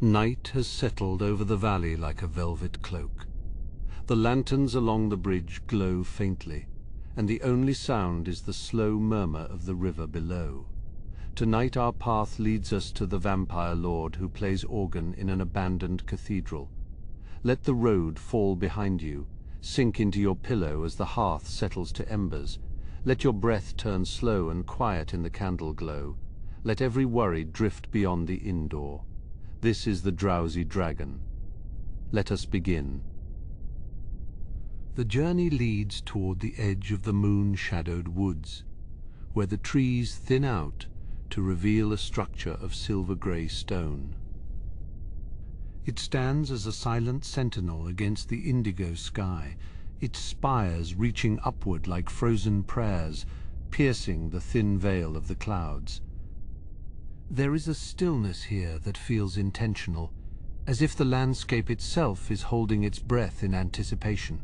Night has settled over the valley like a velvet cloak. The lanterns along the bridge glow faintly, and the only sound is the slow murmur of the river below. Tonight our path leads us to the vampire lord who plays organ in an abandoned cathedral. Let the road fall behind you, sink into your pillow as the hearth settles to embers. Let your breath turn slow and quiet in the candle glow. Let every worry drift beyond the inn-door. This is the drowsy dragon. Let us begin. The journey leads toward the edge of the moon-shadowed woods, where the trees thin out to reveal a structure of silver-grey stone. It stands as a silent sentinel against the indigo sky, its spires reaching upward like frozen prayers, piercing the thin veil of the clouds. There is a stillness here that feels intentional, as if the landscape itself is holding its breath in anticipation.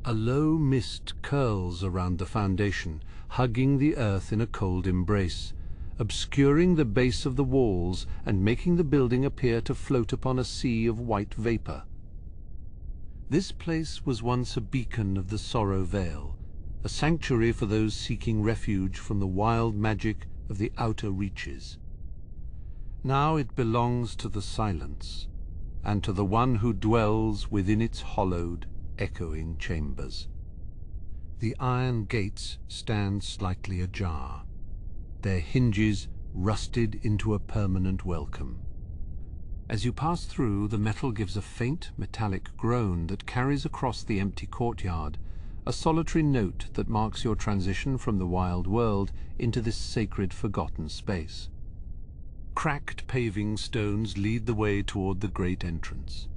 A low mist curls around the foundation, hugging the earth in a cold embrace, obscuring the base of the walls and making the building appear to float upon a sea of white vapor. This place was once a beacon of the Sorrow Vale, a sanctuary for those seeking refuge from the wild magic of the outer reaches. Now it belongs to the silence, and to the one who dwells within its hollowed, echoing chambers. The iron gates stand slightly ajar, their hinges rusted into a permanent welcome. As you pass through, the metal gives a faint metallic groan that carries across the empty courtyard, a solitary note that marks your transition from the wild world into this sacred forgotten space. Cracked paving stones lead the way toward the great entrance,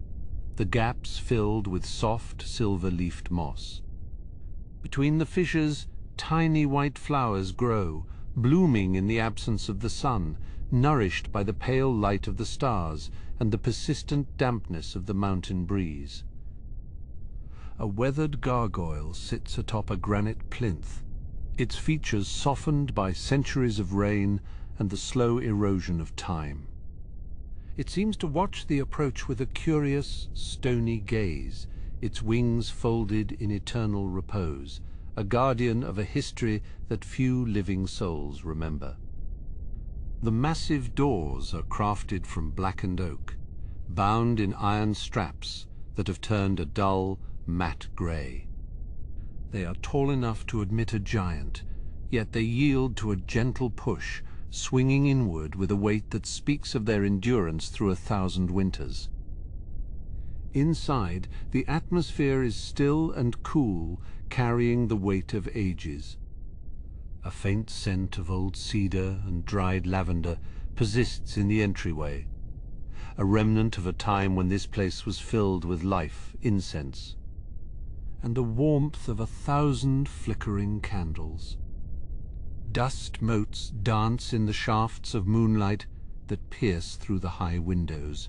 the gaps filled with soft silver-leafed moss. Between the fissures, tiny white flowers grow, blooming in the absence of the sun, nourished by the pale light of the stars and the persistent dampness of the mountain breeze. A weathered gargoyle sits atop a granite plinth, its features softened by centuries of rain and the slow erosion of time. It seems to watch the approach with a curious, stony gaze, its wings folded in eternal repose, a guardian of a history that few living souls remember. The massive doors are crafted from blackened oak, bound in iron straps that have turned a dull, matte grey. They are tall enough to admit a giant, yet they yield to a gentle push, swinging inward with a weight that speaks of their endurance through 1,000 winters. Inside, the atmosphere is still and cool, carrying the weight of ages. A faint scent of old cedar and dried lavender persists in the entryway, a remnant of a time when this place was filled with life, incense, and the warmth of 1,000 flickering candles. Dust motes dance in the shafts of moonlight that pierce through the high windows.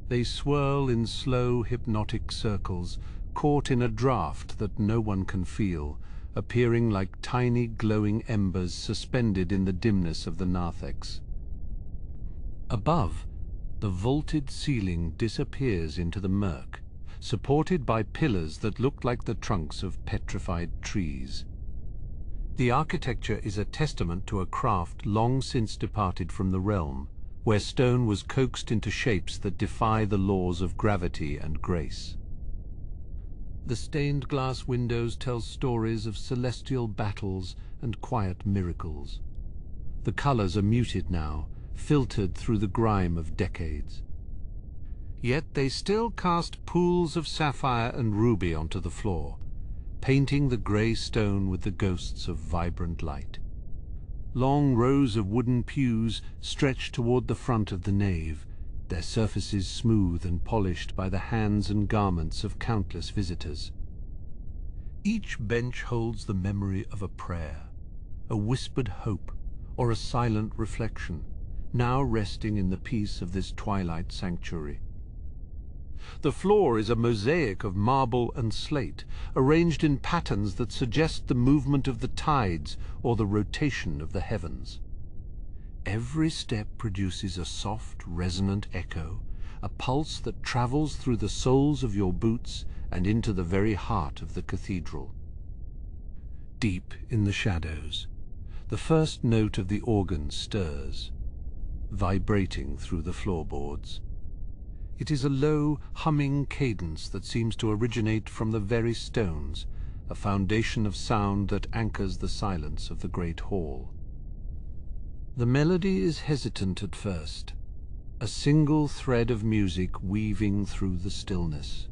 They swirl in slow, hypnotic circles, caught in a draught that no one can feel, appearing like tiny glowing embers suspended in the dimness of the narthex. Above, the vaulted ceiling disappears into the murk, supported by pillars that look like the trunks of petrified trees. The architecture is a testament to a craft long since departed from the realm, where stone was coaxed into shapes that defy the laws of gravity and grace. The stained glass windows tell stories of celestial battles and quiet miracles. The colors are muted now, filtered through the grime of decades. Yet they still cast pools of sapphire and ruby onto the floor, painting the grey stone with the ghosts of vibrant light. Long rows of wooden pews stretch toward the front of the nave, their surfaces smooth and polished by the hands and garments of countless visitors. Each bench holds the memory of a prayer, a whispered hope, or a silent reflection, now resting in the peace of this twilight sanctuary. The floor is a mosaic of marble and slate, arranged in patterns that suggest the movement of the tides or the rotation of the heavens. Every step produces a soft, resonant echo, a pulse that travels through the soles of your boots and into the very heart of the cathedral. Deep in the shadows, the first note of the organ stirs, vibrating through the floorboards. It is a low, humming cadence that seems to originate from the very stones, a foundation of sound that anchors the silence of the great hall. The melody is hesitant at first, a single thread of music weaving through the stillness.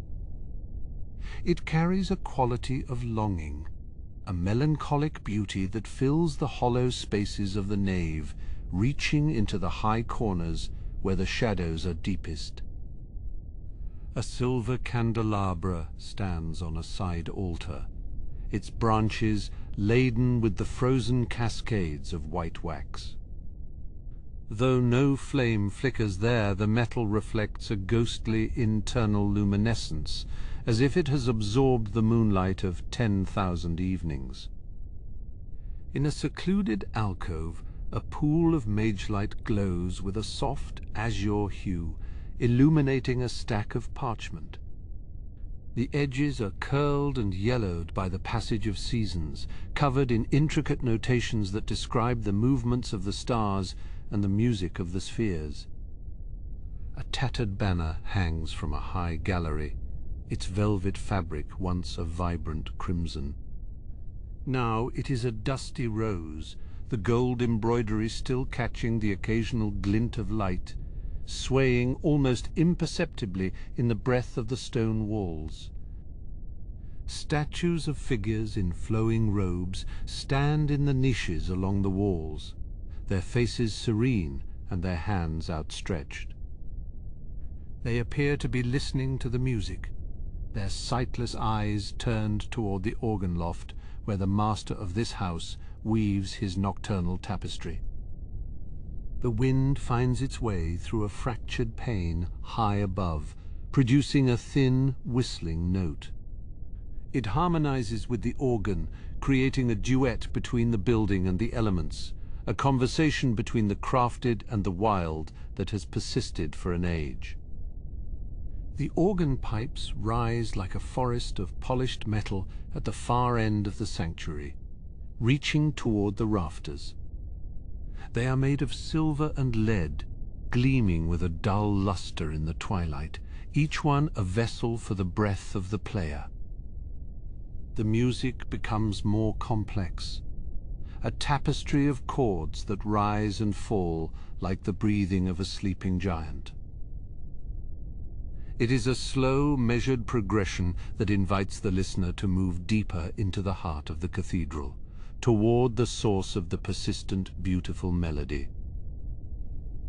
It carries a quality of longing, a melancholic beauty that fills the hollow spaces of the nave, reaching into the high corners where the shadows are deepest. A silver candelabra stands on a side altar, its branches laden with the frozen cascades of white wax. Though no flame flickers there, the metal reflects a ghostly internal luminescence, as if it has absorbed the moonlight of 10,000 evenings. In a secluded alcove, a pool of magelight glows with a soft azure hue, illuminating a stack of parchment. The edges are curled and yellowed by the passage of seasons, covered in intricate notations that describe the movements of the stars and the music of the spheres. A tattered banner hangs from a high gallery, its velvet fabric once a vibrant crimson. Now it is a dusty rose, the gold embroidery still catching the occasional glint of light, swaying almost imperceptibly in the breath of the stone walls. Statues of figures in flowing robes stand in the niches along the walls, their faces serene and their hands outstretched. They appear to be listening to the music, their sightless eyes turned toward the organ loft where the master of this house weaves his nocturnal tapestry. The wind finds its way through a fractured pane high above, producing a thin, whistling note. It harmonizes with the organ, creating a duet between the building and the elements, a conversation between the crafted and the wild that has persisted for an age. The organ pipes rise like a forest of polished metal at the far end of the sanctuary, reaching toward the rafters. They are made of silver and lead, gleaming with a dull luster in the twilight, each one a vessel for the breath of the player. The music becomes more complex, a tapestry of chords that rise and fall like the breathing of a sleeping giant. It is a slow, measured progression that invites the listener to move deeper into the heart of the cathedral, toward the source of the persistent, beautiful melody.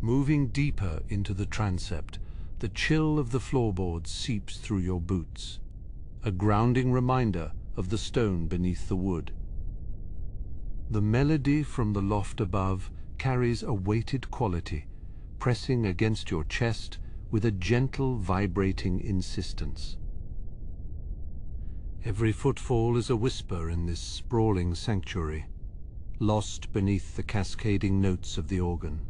Moving deeper into the transept, the chill of the floorboards seeps through your boots, a grounding reminder of the stone beneath the wood. The melody from the loft above carries a weighted quality, pressing against your chest with a gentle, vibrating insistence. Every footfall is a whisper in this sprawling sanctuary, lost beneath the cascading notes of the organ.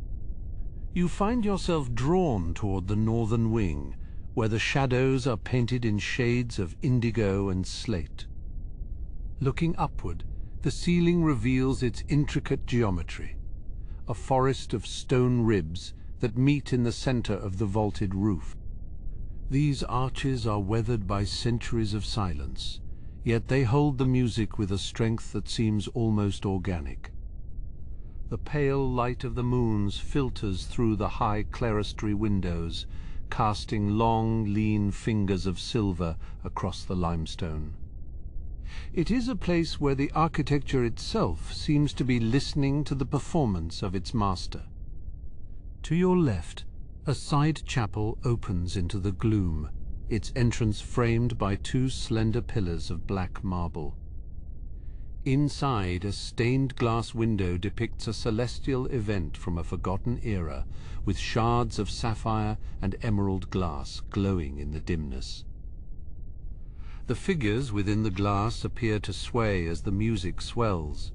You find yourself drawn toward the northern wing, where the shadows are painted in shades of indigo and slate. Looking upward, the ceiling reveals its intricate geometry, a forest of stone ribs that meet in the center of the vaulted roof. These arches are weathered by centuries of silence, yet they hold the music with a strength that seems almost organic. The pale light of the moons filters through the high clerestory windows, casting long, lean fingers of silver across the limestone. It is a place where the architecture itself seems to be listening to the performance of its master. To your left, a side chapel opens into the gloom, its entrance framed by two slender pillars of black marble. Inside, a stained glass window depicts a celestial event from a forgotten era, with shards of sapphire and emerald glass glowing in the dimness. The figures within the glass appear to sway as the music swells,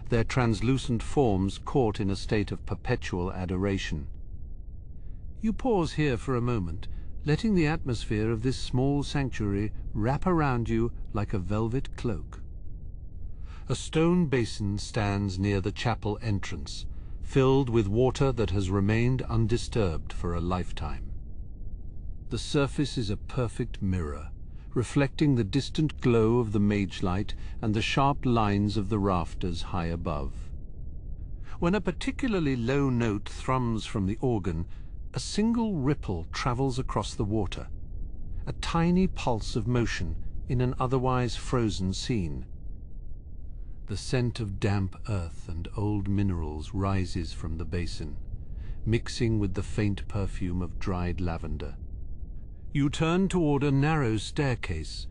their translucent forms caught in a state of perpetual adoration. You pause here for a moment, letting the atmosphere of this small sanctuary wrap around you like a velvet cloak. A stone basin stands near the chapel entrance, filled with water that has remained undisturbed for a lifetime. The surface is a perfect mirror, reflecting the distant glow of the mage light and the sharp lines of the rafters high above. When a particularly low note thrums from the organ, a single ripple travels across the water, a tiny pulse of motion in an otherwise frozen scene. The scent of damp earth and old minerals rises from the basin, mixing with the faint perfume of dried lavender. You turn toward a narrow staircase,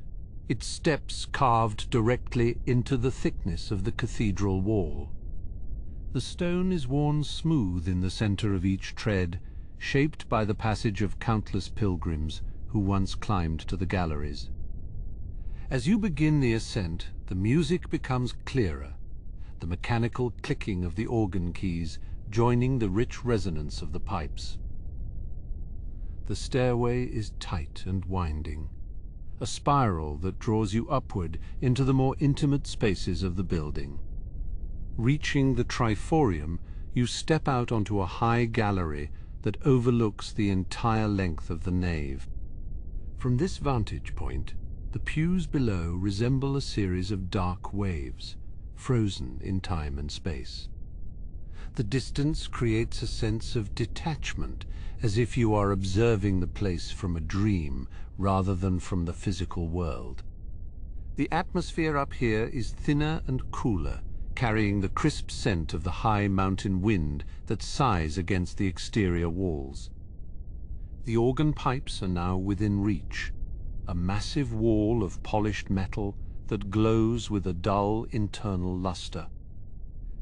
its steps carved directly into the thickness of the cathedral wall. The stone is worn smooth in the center of each tread, shaped by the passage of countless pilgrims who once climbed to the galleries. As you begin the ascent, the music becomes clearer, the mechanical clicking of the organ keys joining the rich resonance of the pipes. The stairway is tight and winding, a spiral that draws you upward into the more intimate spaces of the building. Reaching the triforium, you step out onto a high gallery that overlooks the entire length of the nave. From this vantage point, the pews below resemble a series of dark waves, frozen in time and space. The distance creates a sense of detachment, as if you are observing the place from a dream rather than from the physical world. The atmosphere up here is thinner and cooler, carrying the crisp scent of the high mountain wind that sighs against the exterior walls. The organ pipes are now within reach, a massive wall of polished metal that glows with a dull internal luster.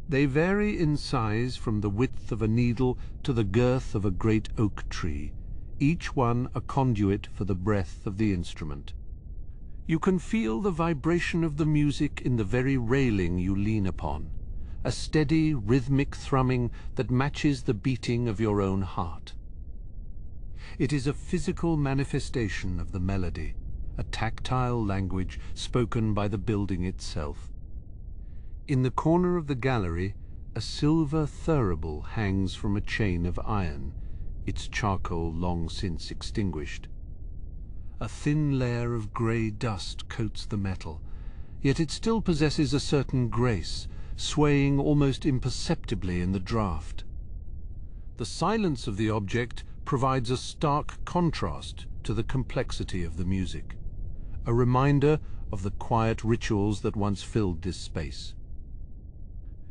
They vary in size from the width of a needle to the girth of a great oak tree, each one a conduit for the breath of the instrument. You can feel the vibration of the music in the very railing you lean upon, a steady, rhythmic thrumming that matches the beating of your own heart. It is a physical manifestation of the melody, a tactile language spoken by the building itself. In the corner of the gallery, a silver thurible hangs from a chain of iron, its charcoal long since extinguished. A thin layer of grey dust coats the metal, yet it still possesses a certain grace, swaying almost imperceptibly in the draught. The silence of the object provides a stark contrast to the complexity of the music, a reminder of the quiet rituals that once filled this space.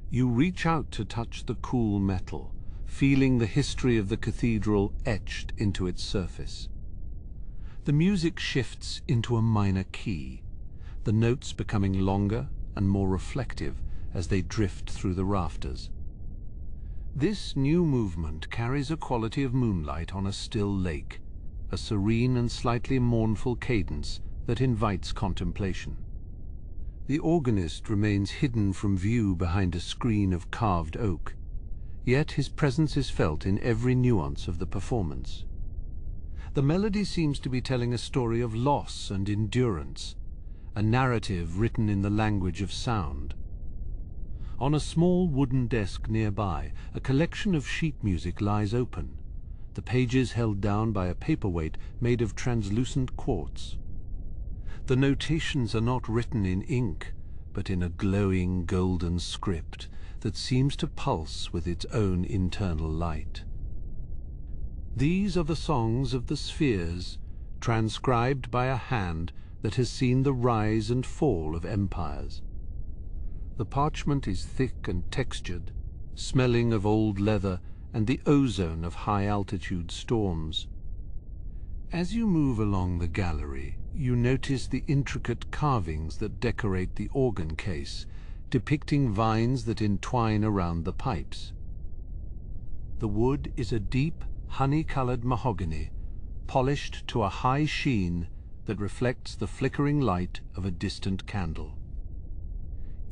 You reach out to touch the cool metal, feeling the history of the cathedral etched into its surface. The music shifts into a minor key, the notes becoming longer and more reflective as they drift through the rafters. This new movement carries a quality of moonlight on a still lake, a serene and slightly mournful cadence that invites contemplation. The organist remains hidden from view behind a screen of carved oak, yet his presence is felt in every nuance of the performance. The melody seems to be telling a story of loss and endurance, a narrative written in the language of sound. On a small wooden desk nearby, a collection of sheet music lies open, the pages held down by a paperweight made of translucent quartz. The notations are not written in ink, but in a glowing golden script that seems to pulse with its own internal light. These are the songs of the spheres, transcribed by a hand that has seen the rise and fall of empires. The parchment is thick and textured, smelling of old leather and the ozone of high-altitude storms. As you move along the gallery, you notice the intricate carvings that decorate the organ case, depicting vines that entwine around the pipes. The wood is a deep, honey-colored mahogany, polished to a high sheen that reflects the flickering light of a distant candle.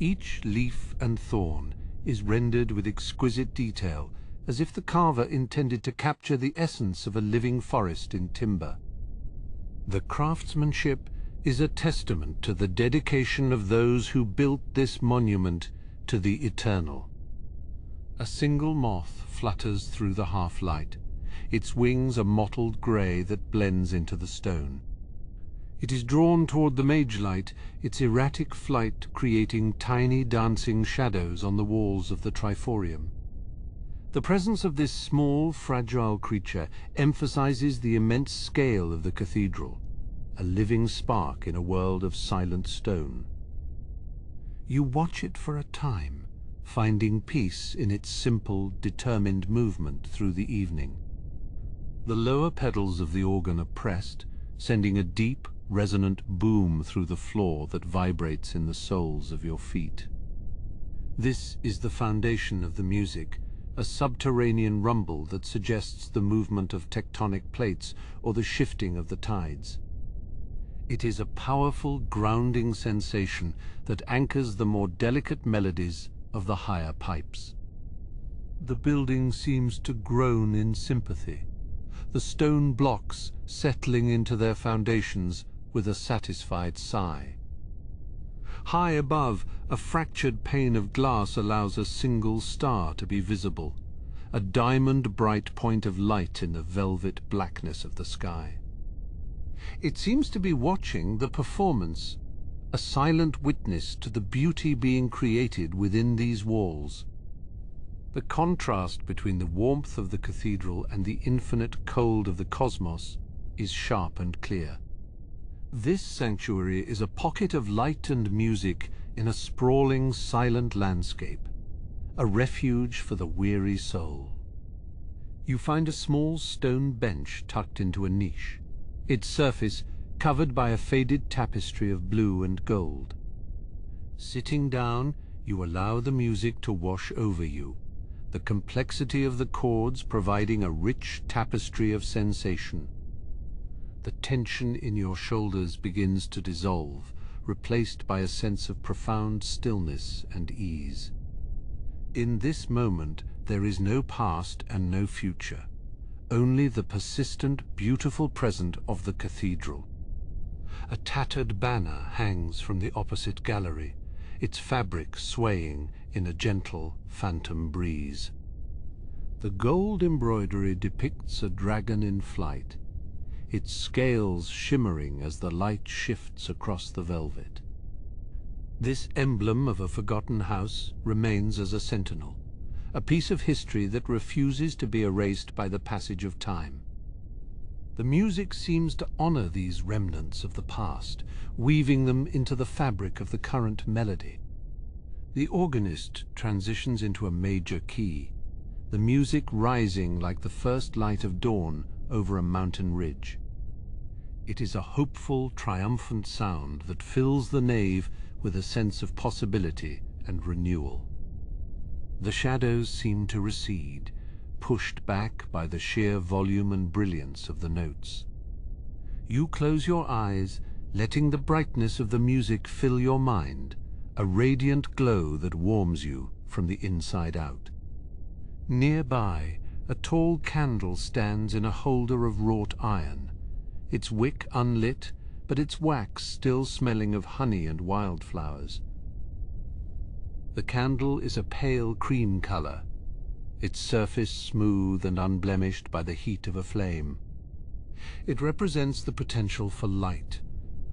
Each leaf and thorn is rendered with exquisite detail, as if the carver intended to capture the essence of a living forest in timber. The craftsmanship is a testament to the dedication of those who built this monument to the eternal. A single moth flutters through the half-light, its wings a mottled grey that blends into the stone. It is drawn toward the mage light, its erratic flight creating tiny dancing shadows on the walls of the triforium. The presence of this small, fragile creature emphasizes the immense scale of the cathedral, a living spark in a world of silent stone. You watch it for a time, finding peace in its simple, determined movement through the evening. The lower pedals of the organ are pressed, sending a deep, resonant boom through the floor that vibrates in the soles of your feet. This is the foundation of the music, a subterranean rumble that suggests the movement of tectonic plates or the shifting of the tides. It is a powerful, grounding sensation that anchors the more delicate melodies of the higher pipes. The building seems to groan in sympathy, the stone blocks settling into their foundations with a satisfied sigh. High above, a fractured pane of glass allows a single star to be visible, a diamond-bright point of light in the velvet blackness of the sky. It seems to be watching the performance, a silent witness to the beauty being created within these walls. The contrast between the warmth of the cathedral and the infinite cold of the cosmos is sharp and clear. This sanctuary is a pocket of light and music in a sprawling, silent landscape, a refuge for the weary soul. You find a small stone bench tucked into a niche, its surface covered by a faded tapestry of blue and gold. Sitting down, you allow the music to wash over you, the complexity of the chords providing a rich tapestry of sensation. The tension in your shoulders begins to dissolve, replaced by a sense of profound stillness and ease. In this moment, there is no past and no future, only the persistent, beautiful present of the cathedral. A tattered banner hangs from the opposite gallery, its fabric swaying in a gentle, phantom breeze. The gold embroidery depicts a dragon in flight, its scales shimmering as the light shifts across the velvet. This emblem of a forgotten house remains as a sentinel, a piece of history that refuses to be erased by the passage of time. The music seems to honor these remnants of the past, weaving them into the fabric of the current melody. The organist transitions into a major key, the music rising like the first light of dawn over a mountain ridge. It is a hopeful, triumphant sound that fills the nave with a sense of possibility and renewal. The shadows seem to recede, pushed back by the sheer volume and brilliance of the notes. You close your eyes, letting the brightness of the music fill your mind, a radiant glow that warms you from the inside out. Nearby, a tall candle stands in a holder of wrought iron, its wick unlit, but its wax still smelling of honey and wildflowers. The candle is a pale cream color, its surface smooth and unblemished by the heat of a flame. It represents the potential for light,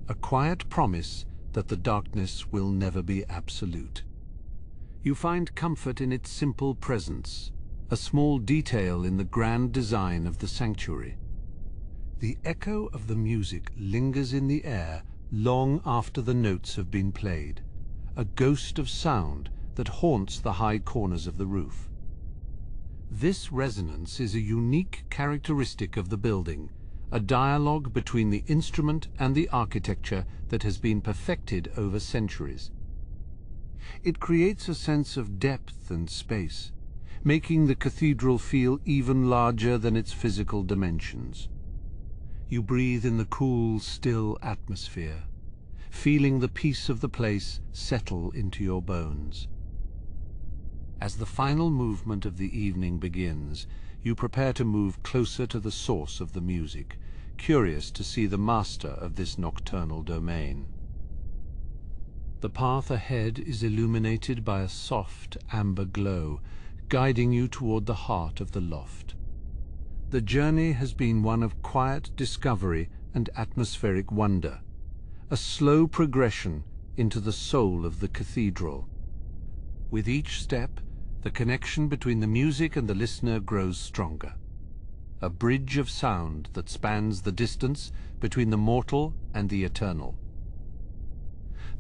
a quiet promise that the darkness will never be absolute. You find comfort in its simple presence, a small detail in the grand design of the sanctuary. The echo of the music lingers in the air long after the notes have been played, a ghost of sound that haunts the high corners of the roof. This resonance is a unique characteristic of the building, a dialogue between the instrument and the architecture that has been perfected over centuries. It creates a sense of depth and space, making the cathedral feel even larger than its physical dimensions. You breathe in the cool, still atmosphere, feeling the peace of the place settle into your bones. As the final movement of the evening begins, you prepare to move closer to the source of the music, curious to see the master of this nocturnal domain. The path ahead is illuminated by a soft amber glow, guiding you toward the heart of the loft. The journey has been one of quiet discovery and atmospheric wonder, a slow progression into the soul of the cathedral. With each step, the connection between the music and the listener grows stronger, a bridge of sound that spans the distance between the mortal and the eternal.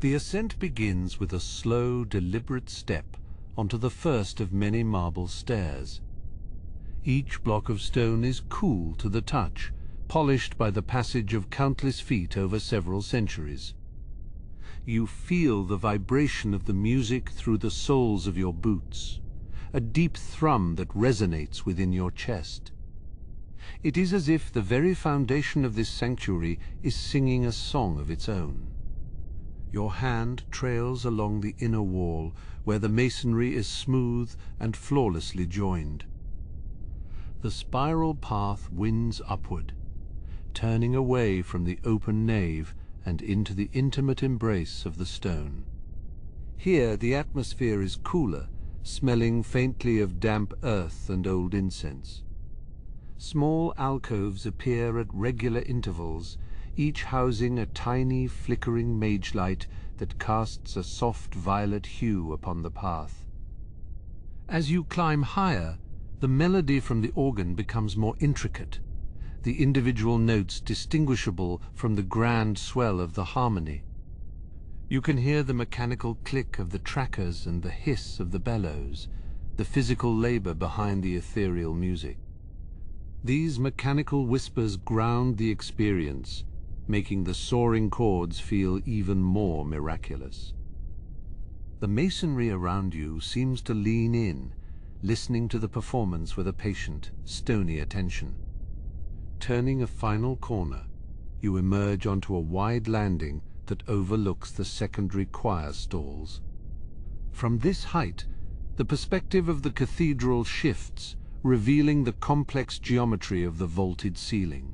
The ascent begins with a slow, deliberate step onto the first of many marble stairs. Each block of stone is cool to the touch, polished by the passage of countless feet over several centuries. You feel the vibration of the music through the soles of your boots, a deep thrum that resonates within your chest. It is as if the very foundation of this sanctuary is singing a song of its own. Your hand trails along the inner wall, where the masonry is smooth and flawlessly joined. The spiral path winds upward, turning away from the open nave and into the intimate embrace of the stone. Here the atmosphere is cooler, smelling faintly of damp earth and old incense. Small alcoves appear at regular intervals, each housing a tiny flickering mage light that casts a soft violet hue upon the path. As you climb higher, the melody from the organ becomes more intricate, the individual notes distinguishable from the grand swell of the harmony. You can hear the mechanical click of the trackers and the hiss of the bellows, the physical labor behind the ethereal music. These mechanical whispers ground the experience, making the soaring chords feel even more miraculous. The masonry around you seems to lean in, listening to the performance with a patient, stony attention. Turning a final corner, you emerge onto a wide landing that overlooks the secondary choir stalls. From this height, the perspective of the cathedral shifts, revealing the complex geometry of the vaulted ceiling.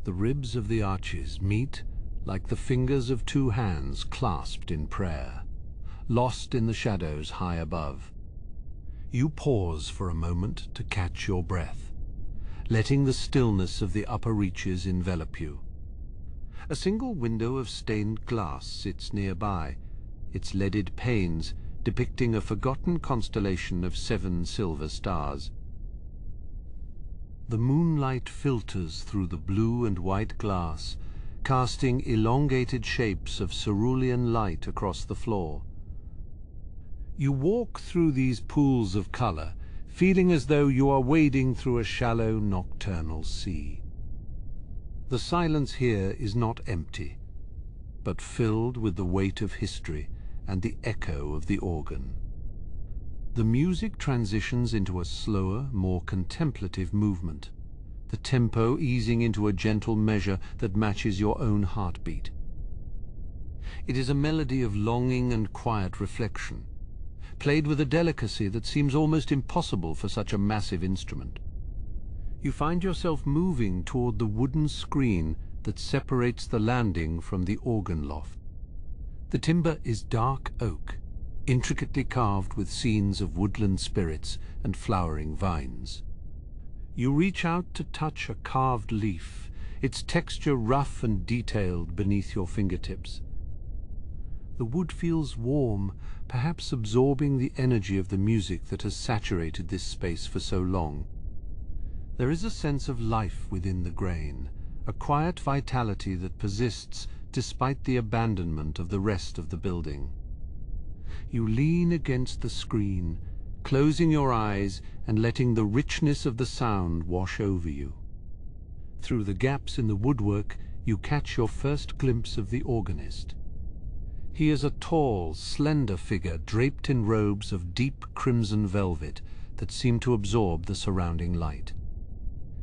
The ribs of the arches meet like the fingers of two hands clasped in prayer, lost in the shadows high above. You pause for a moment to catch your breath, letting the stillness of the upper reaches envelop you. A single window of stained glass sits nearby, its leaded panes depicting a forgotten constellation of 7 silver stars. The moonlight filters through the blue and white glass, casting elongated shapes of cerulean light across the floor. You walk through these pools of color, feeling as though you are wading through a shallow nocturnal sea. The silence here is not empty, but filled with the weight of history and the echo of the organ. The music transitions into a slower, more contemplative movement, the tempo easing into a gentle measure that matches your own heartbeat. It is a melody of longing and quiet reflection, played with a delicacy that seems almost impossible for such a massive instrument. You find yourself moving toward the wooden screen that separates the landing from the organ loft. The timber is dark oak, intricately carved with scenes of woodland spirits and flowering vines. You reach out to touch a carved leaf, its texture rough and detailed beneath your fingertips. The wood feels warm, perhaps absorbing the energy of the music that has saturated this space for so long. There is a sense of life within the grain, a quiet vitality that persists despite the abandonment of the rest of the building. You lean against the screen, closing your eyes and letting the richness of the sound wash over you. Through the gaps in the woodwork, you catch your first glimpse of the organist. He is a tall, slender figure draped in robes of deep crimson velvet that seem to absorb the surrounding light.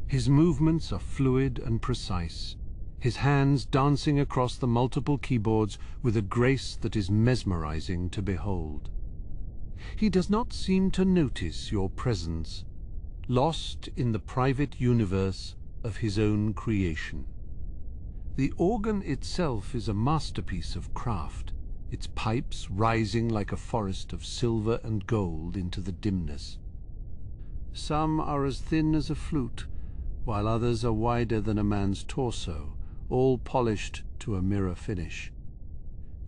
His movements are fluid and precise, his hands dancing across the multiple keyboards with a grace that is mesmerizing to behold. He does not seem to notice your presence, lost in the private universe of his own creation. The organ itself is a masterpiece of craft, its pipes rising like a forest of silver and gold into the dimness. Some are as thin as a flute, while others are wider than a man's torso, all polished to a mirror finish.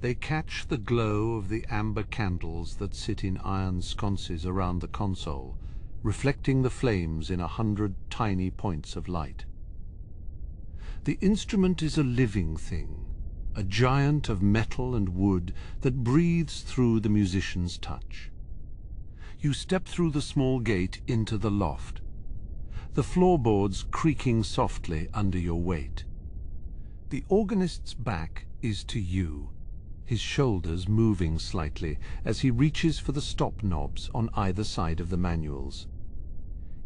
They catch the glow of the amber candles that sit in iron sconces around the console, reflecting the flames in 100 tiny points of light. The instrument is a living thing, a giant of metal and wood that breathes through the musician's touch. You step through the small gate into the loft, the floorboards creaking softly under your weight. The organist's back is to you, his shoulders moving slightly as he reaches for the stop knobs on either side of the manuals.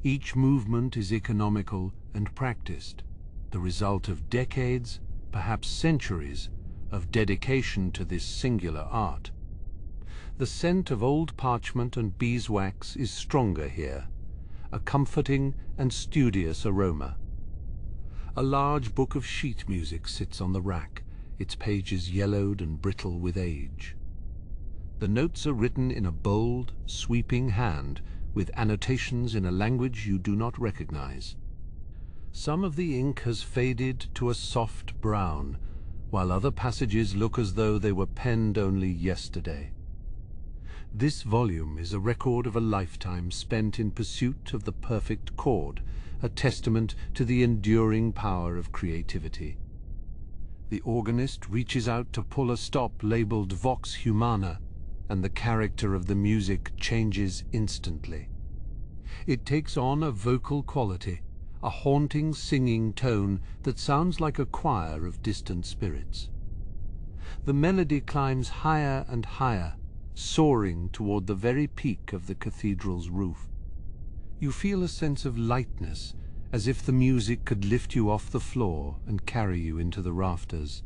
Each movement is economical and practiced, the result of decades, perhaps centuries, of dedication to this singular art. The scent of old parchment and beeswax is stronger here, a comforting and studious aroma. A large book of sheet music sits on the rack, its pages yellowed and brittle with age. The notes are written in a bold, sweeping hand, with annotations in a language you do not recognize. Some of the ink has faded to a soft brown, while other passages look as though they were penned only yesterday. This volume is a record of a lifetime spent in pursuit of the perfect chord, a testament to the enduring power of creativity. The organist reaches out to pull a stop labeled Vox Humana, and the character of the music changes instantly. It takes on a vocal quality, a haunting singing tone that sounds like a choir of distant spirits. The melody climbs higher and higher, soaring toward the very peak of the cathedral's roof. You feel a sense of lightness, as if the music could lift you off the floor and carry you into the rafters.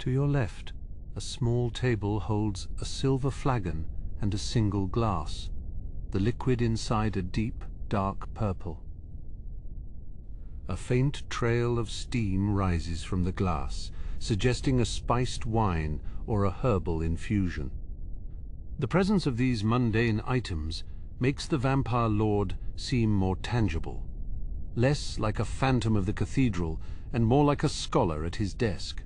To your left, a small table holds a silver flagon and a single glass, the liquid inside a deep, dark purple. A faint trail of steam rises from the glass, suggesting a spiced wine or a herbal infusion. The presence of these mundane items makes the vampire lord seem more tangible, less like a phantom of the cathedral and more like a scholar at his desk.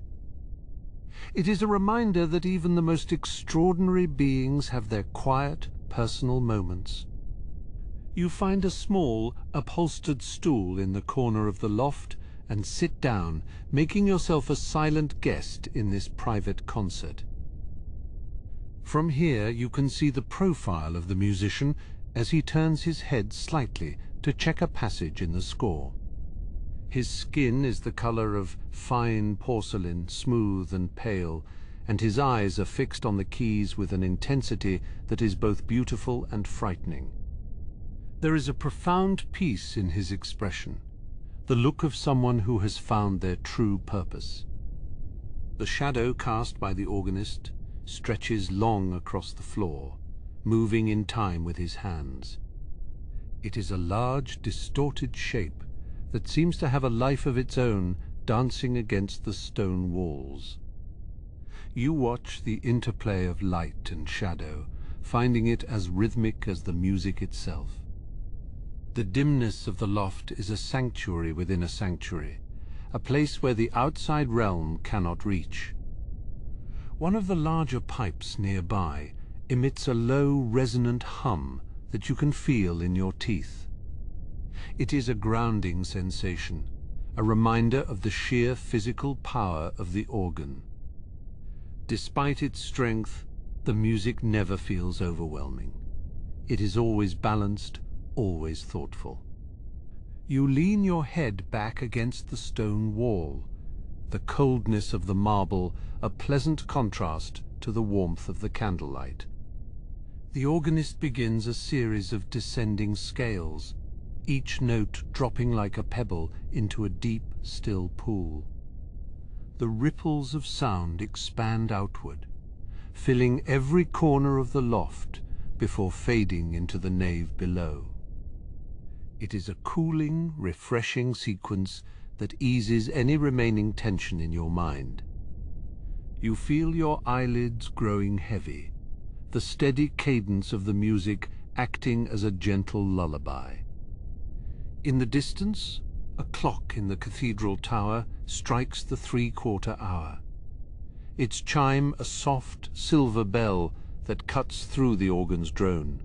It is a reminder that even the most extraordinary beings have their quiet, personal moments. You find a small, upholstered stool in the corner of the loft and sit down, making yourself a silent guest in this private concert. From here you can see the profile of the musician as he turns his head slightly to check a passage in the score. His skin is the color of fine porcelain, smooth and pale, and his eyes are fixed on the keys with an intensity that is both beautiful and frightening. There is a profound peace in his expression, the look of someone who has found their true purpose. The shadow cast by the organist stretches long across the floor, moving in time with his hands. It is a large, distorted shape that seems to have a life of its own, dancing against the stone walls. You watch the interplay of light and shadow, finding it as rhythmic as the music itself. The dimness of the loft is a sanctuary within a sanctuary, a place where the outside realm cannot reach. One of the larger pipes nearby emits a low, resonant hum that you can feel in your teeth. It is a grounding sensation, a reminder of the sheer physical power of the organ. Despite its strength, the music never feels overwhelming. It is always balanced, always thoughtful. You lean your head back against the stone wall, the coldness of the marble a pleasant contrast to the warmth of the candlelight. The organist begins a series of descending scales, each note dropping like a pebble into a deep, still pool. The ripples of sound expand outward, filling every corner of the loft before fading into the nave below. It is a cooling, refreshing sequence that eases any remaining tension in your mind. You feel your eyelids growing heavy, the steady cadence of the music acting as a gentle lullaby. In the distance, a clock in the cathedral tower strikes the 3/4 hour. Its chime a soft silver bell that cuts through the organ's drone.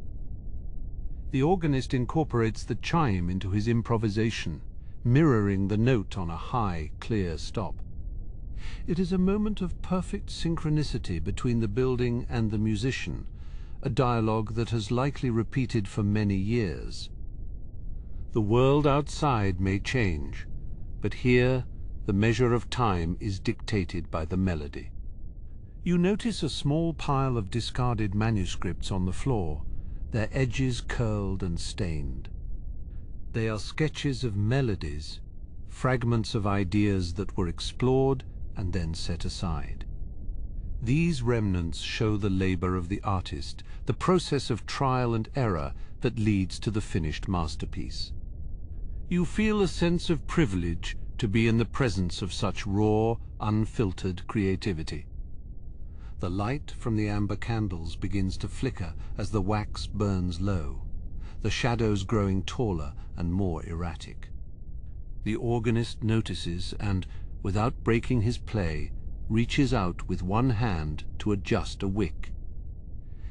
The organist incorporates the chime into his improvisation, mirroring the note on a high, clear stop. It is a moment of perfect synchronicity between the building and the musician, a dialogue that has likely repeated for many years. The world outside may change, but here the measure of time is dictated by the melody. You notice a small pile of discarded manuscripts on the floor, their edges curled and stained. They are sketches of melodies, fragments of ideas that were explored and then set aside. These remnants show the labor of the artist, the process of trial and error that leads to the finished masterpiece. You feel a sense of privilege to be in the presence of such raw, unfiltered creativity. The light from the amber candles begins to flicker as the wax burns low, the shadows growing taller and more erratic. The organist notices and, without breaking his play, reaches out with one hand to adjust a wick.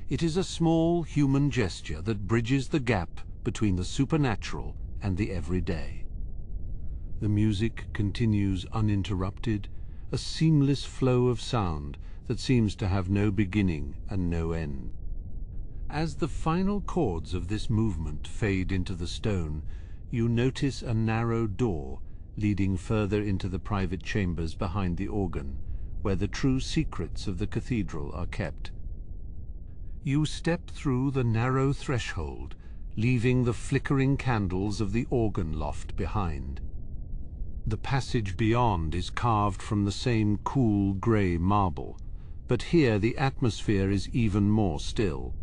It is a small human gesture that bridges the gap between the supernatural and the everyday. The music continues uninterrupted, a seamless flow of sound that seems to have no beginning and no end. As the final chords of this movement fade into the stone, you notice a narrow door leading further into the private chambers behind the organ, where the true secrets of the cathedral are kept. You step through the narrow threshold, leaving the flickering candles of the organ loft behind. The passage beyond is carved from the same cool grey marble, but here the atmosphere is even more still.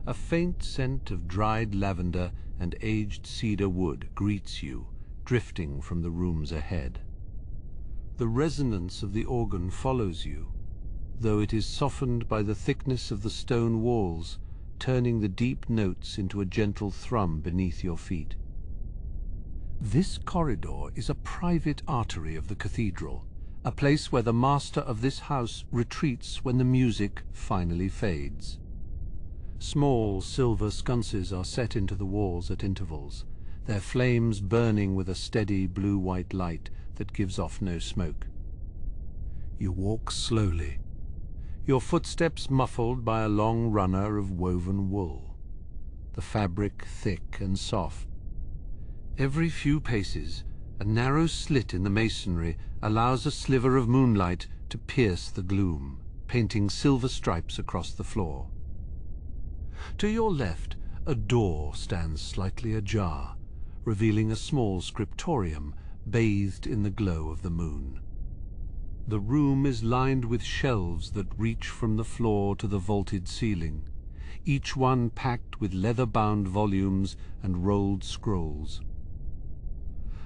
A faint scent of dried lavender and aged cedar wood greets you, drifting from the rooms ahead. The resonance of the organ follows you, though it is softened by the thickness of the stone walls, turning the deep notes into a gentle thrum beneath your feet. This corridor is a private artery of the cathedral, a place where the master of this house retreats when the music finally fades. Small silver sconces are set into the walls at intervals, their flames burning with a steady blue-white light that gives off no smoke. You walk slowly, your footsteps muffled by a long runner of woven wool, the fabric thick and soft. Every few paces, a narrow slit in the masonry allows a sliver of moonlight to pierce the gloom, painting silver stripes across the floor. To your left, a door stands slightly ajar, revealing a small scriptorium bathed in the glow of the moon. The room is lined with shelves that reach from the floor to the vaulted ceiling, each one packed with leather-bound volumes and rolled scrolls.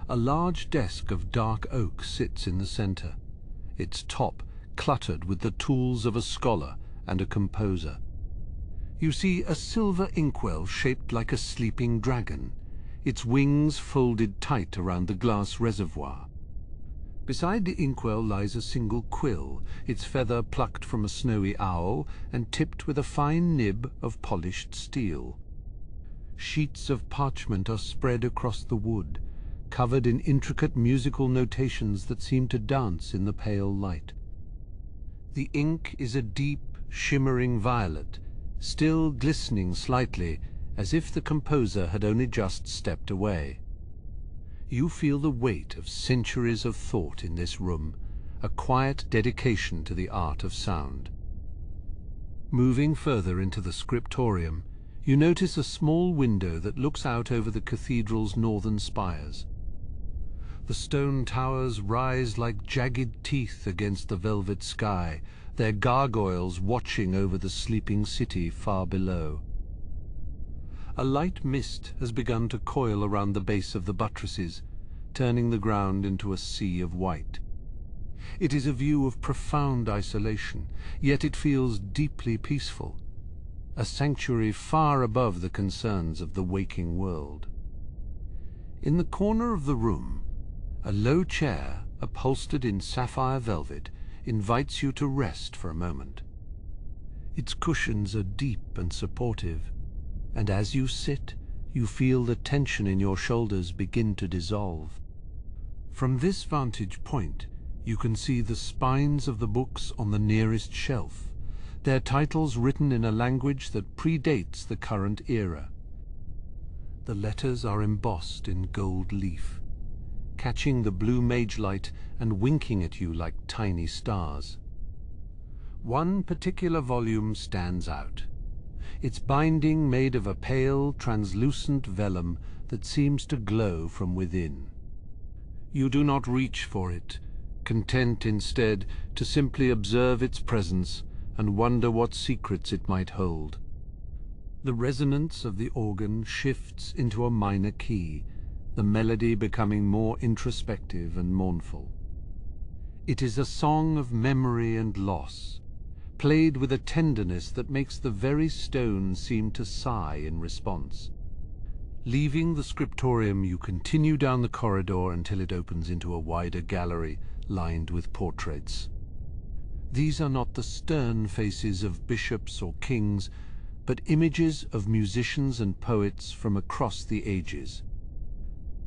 A large desk of dark oak sits in the center, its top cluttered with the tools of a scholar and a composer. You see a silver inkwell shaped like a sleeping dragon, its wings folded tight around the glass reservoir. Beside the inkwell lies a single quill, its feather plucked from a snowy owl and tipped with a fine nib of polished steel. Sheets of parchment are spread across the wood, covered in intricate musical notations that seem to dance in the pale light. The ink is a deep, shimmering violet, still glistening slightly, as if the composer had only just stepped away. You feel the weight of centuries of thought in this room, a quiet dedication to the art of sound. Moving further into the scriptorium, you notice a small window that looks out over the cathedral's northern spires. The stone towers rise like jagged teeth against the velvet sky, their gargoyles watching over the sleeping city far below. A light mist has begun to coil around the base of the buttresses, turning the ground into a sea of white. It is a view of profound isolation, yet it feels deeply peaceful, a sanctuary far above the concerns of the waking world. In the corner of the room, a low chair, upholstered in sapphire velvet, invites you to rest for a moment. Its cushions are deep and supportive, and as you sit, you feel the tension in your shoulders begin to dissolve. From this vantage point, you can see the spines of the books on the nearest shelf, their titles written in a language that predates the current era. The letters are embossed in gold leaf, catching the blue mage light and winking at you like tiny stars. One particular volume stands out, its binding made of a pale, translucent vellum that seems to glow from within. You do not reach for it, content instead to simply observe its presence and wonder what secrets it might hold. The resonance of the organ shifts into a minor key, the melody becoming more introspective and mournful. It is a song of memory and loss, played with a tenderness that makes the very stone seem to sigh in response. Leaving the Scriptorium, you continue down the corridor until it opens into a wider gallery lined with portraits. These are not the stern faces of bishops or kings, but images of musicians and poets from across the ages.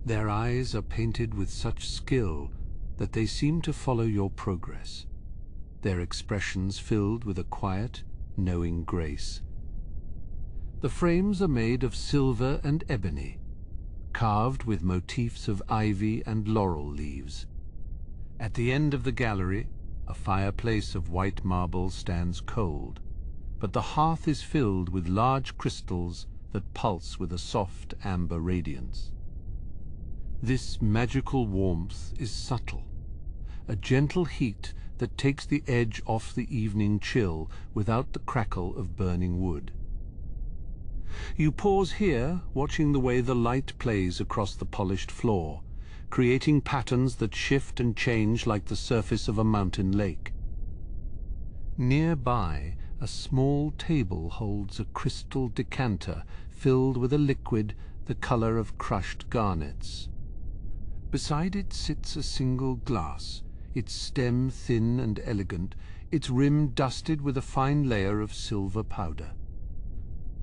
Their eyes are painted with such skill that they seem to follow your progress, their expressions filled with a quiet, knowing grace. The frames are made of silver and ebony, carved with motifs of ivy and laurel leaves. At the end of the gallery, a fireplace of white marble stands cold, but the hearth is filled with large crystals that pulse with a soft amber radiance. This magical warmth is subtle, a gentle heat that takes the edge off the evening chill without the crackle of burning wood. You pause here, watching the way the light plays across the polished floor, creating patterns that shift and change like the surface of a mountain lake. Nearby, a small table holds a crystal decanter filled with a liquid the color of crushed garnets. Beside it sits a single glass, its stem thin and elegant, its rim dusted with a fine layer of silver powder.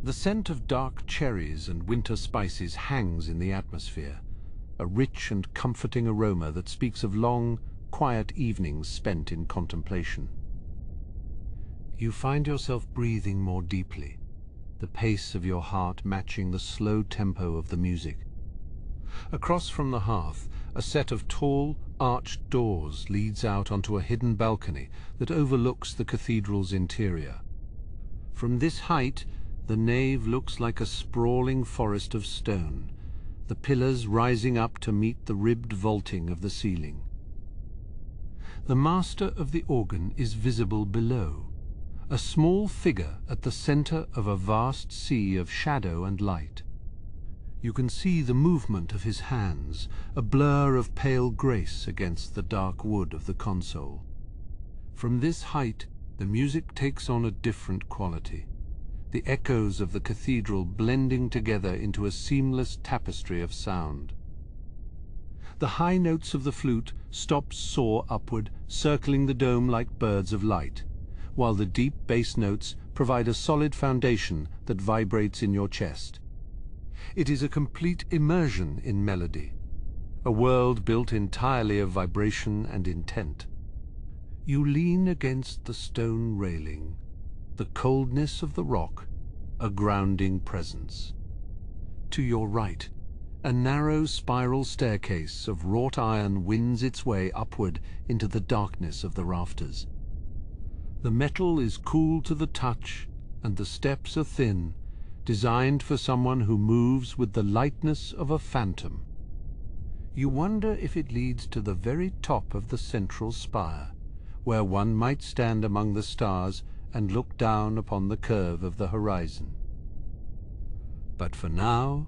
The scent of dark cherries and winter spices hangs in the atmosphere, a rich and comforting aroma that speaks of long, quiet evenings spent in contemplation. You find yourself breathing more deeply, the pace of your heart matching the slow tempo of the music. Across from the hearth, a set of tall, arched doors leads out onto a hidden balcony that overlooks the cathedral's interior. From this height, the nave looks like a sprawling forest of stone, the pillars rising up to meet the ribbed vaulting of the ceiling. The master of the organ is visible below, a small figure at the center of a vast sea of shadow and light. You can see the movement of his hands, a blur of pale grace against the dark wood of the console. From this height, the music takes on a different quality, the echoes of the cathedral blending together into a seamless tapestry of sound. The high notes of the flute stops soar upward, circling the dome like birds of light, while the deep bass notes provide a solid foundation that vibrates in your chest. It is a complete immersion in melody, a world built entirely of vibration and intent. You lean against the stone railing, the coldness of the rock, a grounding presence. To your right, a narrow spiral staircase of wrought iron wins its way upward into the darkness of the rafters. The metal is cool to the touch, and the steps are thin, designed for someone who moves with the lightness of a phantom. You wonder if it leads to the very top of the central spire, where one might stand among the stars and look down upon the curve of the horizon. But for now,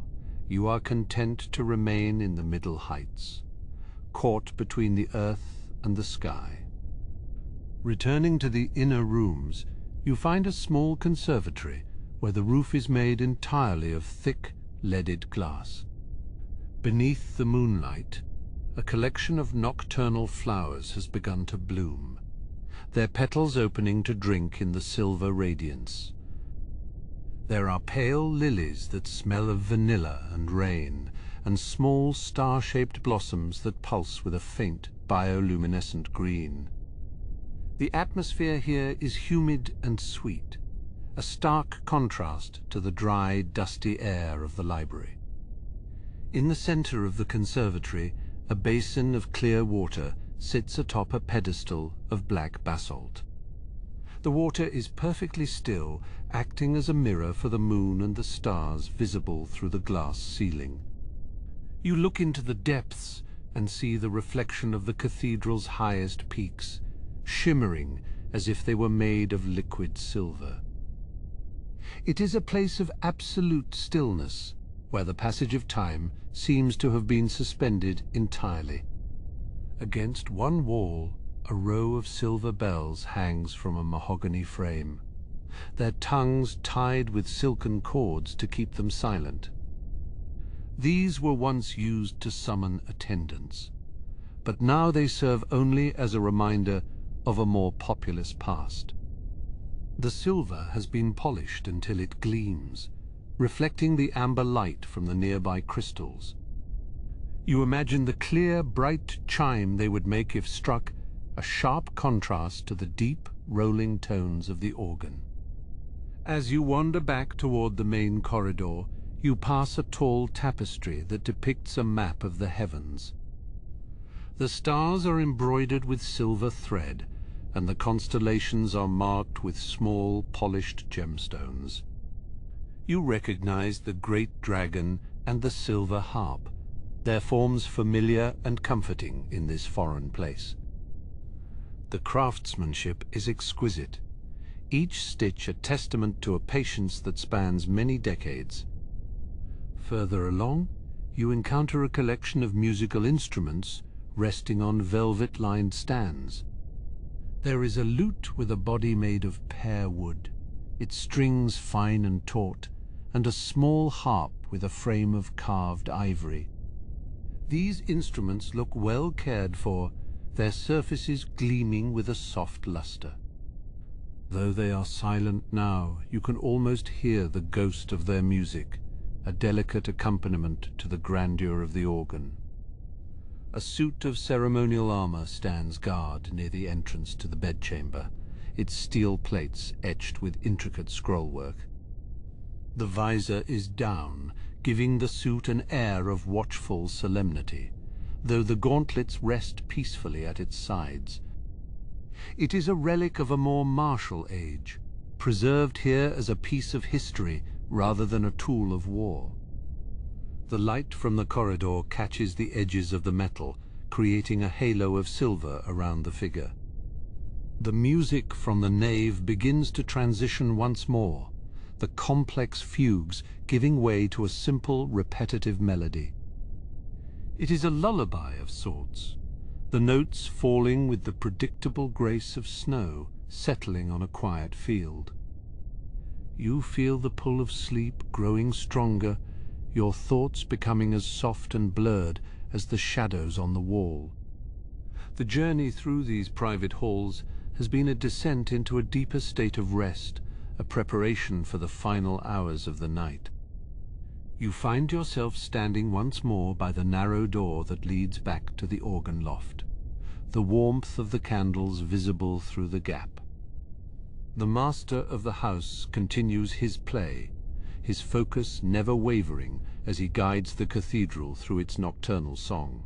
you are content to remain in the middle heights, caught between the earth and the sky. Returning to the inner rooms, you find a small conservatory where the roof is made entirely of thick, leaded glass. Beneath the moonlight, a collection of nocturnal flowers has begun to bloom, their petals opening to drink in the silver radiance. There are pale lilies that smell of vanilla and rain, and small star-shaped blossoms that pulse with a faint bioluminescent green. The atmosphere here is humid and sweet, a stark contrast to the dry, dusty air of the library. In the center of the conservatory, a basin of clear water sits atop a pedestal of black basalt. The water is perfectly still, acting as a mirror for the moon and the stars visible through the glass ceiling. You look into the depths and see the reflection of the cathedral's highest peaks, shimmering as if they were made of liquid silver. It is a place of absolute stillness, where the passage of time seems to have been suspended entirely. Against one wall, a row of silver bells hangs from a mahogany frame, their tongues tied with silken cords to keep them silent. These were once used to summon attendants, but now they serve only as a reminder of a more populous past. The silver has been polished until it gleams, reflecting the amber light from the nearby crystals. You imagine the clear, bright chime they would make if struck, a sharp contrast to the deep, rolling tones of the organ. As you wander back toward the main corridor, you pass a tall tapestry that depicts a map of the heavens. The stars are embroidered with silver thread, and the constellations are marked with small, polished gemstones. You recognize the great dragon and the silver harp, their forms familiar and comforting in this foreign place. The craftsmanship is exquisite, each stitch a testament to a patience that spans many decades. Further along, you encounter a collection of musical instruments resting on velvet-lined stands. There is a lute with a body made of pear wood, its strings fine and taut, and a small harp with a frame of carved ivory. These instruments look well cared for, their surfaces gleaming with a soft luster. Though they are silent now, you can almost hear the ghost of their music, a delicate accompaniment to the grandeur of the organ. A suit of ceremonial armor stands guard near the entrance to the bedchamber, its steel plates etched with intricate scrollwork. The visor is down, giving the suit an air of watchful solemnity, though the gauntlets rest peacefully at its sides. It is a relic of a more martial age, preserved here as a piece of history rather than a tool of war. The light from the corridor catches the edges of the metal, creating a halo of silver around the figure. The music from the nave begins to transition once more, the complex fugues giving way to a simple, repetitive melody. It is a lullaby of sorts, the notes falling with the predictable grace of snow settling on a quiet field. You feel the pull of sleep growing stronger, your thoughts becoming as soft and blurred as the shadows on the wall. The journey through these private halls has been a descent into a deeper state of rest, a preparation for the final hours of the night. You find yourself standing once more by the narrow door that leads back to the organ loft, the warmth of the candles visible through the gap. The master of the house continues his play, his focus never wavering as he guides the cathedral through its nocturnal song.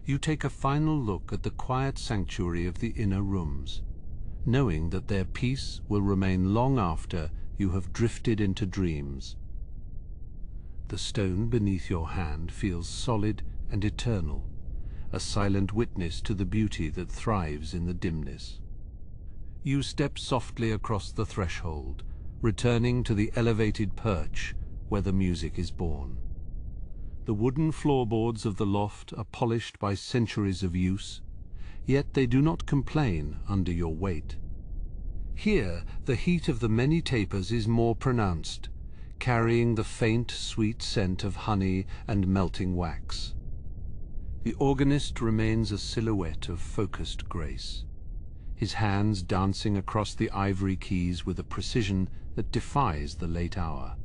You take a final look at the quiet sanctuary of the inner rooms, knowing that their peace will remain long after you have drifted into dreams. The stone beneath your hand feels solid and eternal, a silent witness to the beauty that thrives in the dimness. You step softly across the threshold, returning to the elevated perch where the music is born. The wooden floorboards of the loft are polished by centuries of use, yet they do not complain under your weight. Here, the heat of the many tapers is more pronounced, carrying the faint, sweet scent of honey and melting wax. The organist remains a silhouette of focused grace, his hands dancing across the ivory keys with a precision that defies the late hour.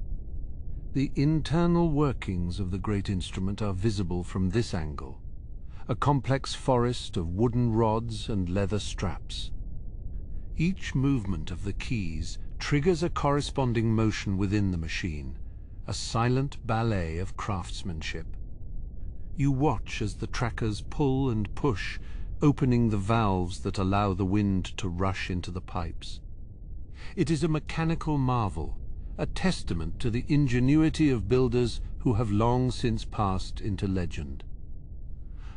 The internal workings of the great instrument are visible from this angle, a complex forest of wooden rods and leather straps. Each movement of the keys triggers a corresponding motion within the machine, a silent ballet of craftsmanship. You watch as the trackers pull and push, opening the valves that allow the wind to rush into the pipes. It is a mechanical marvel, a testament to the ingenuity of builders who have long since passed into legend.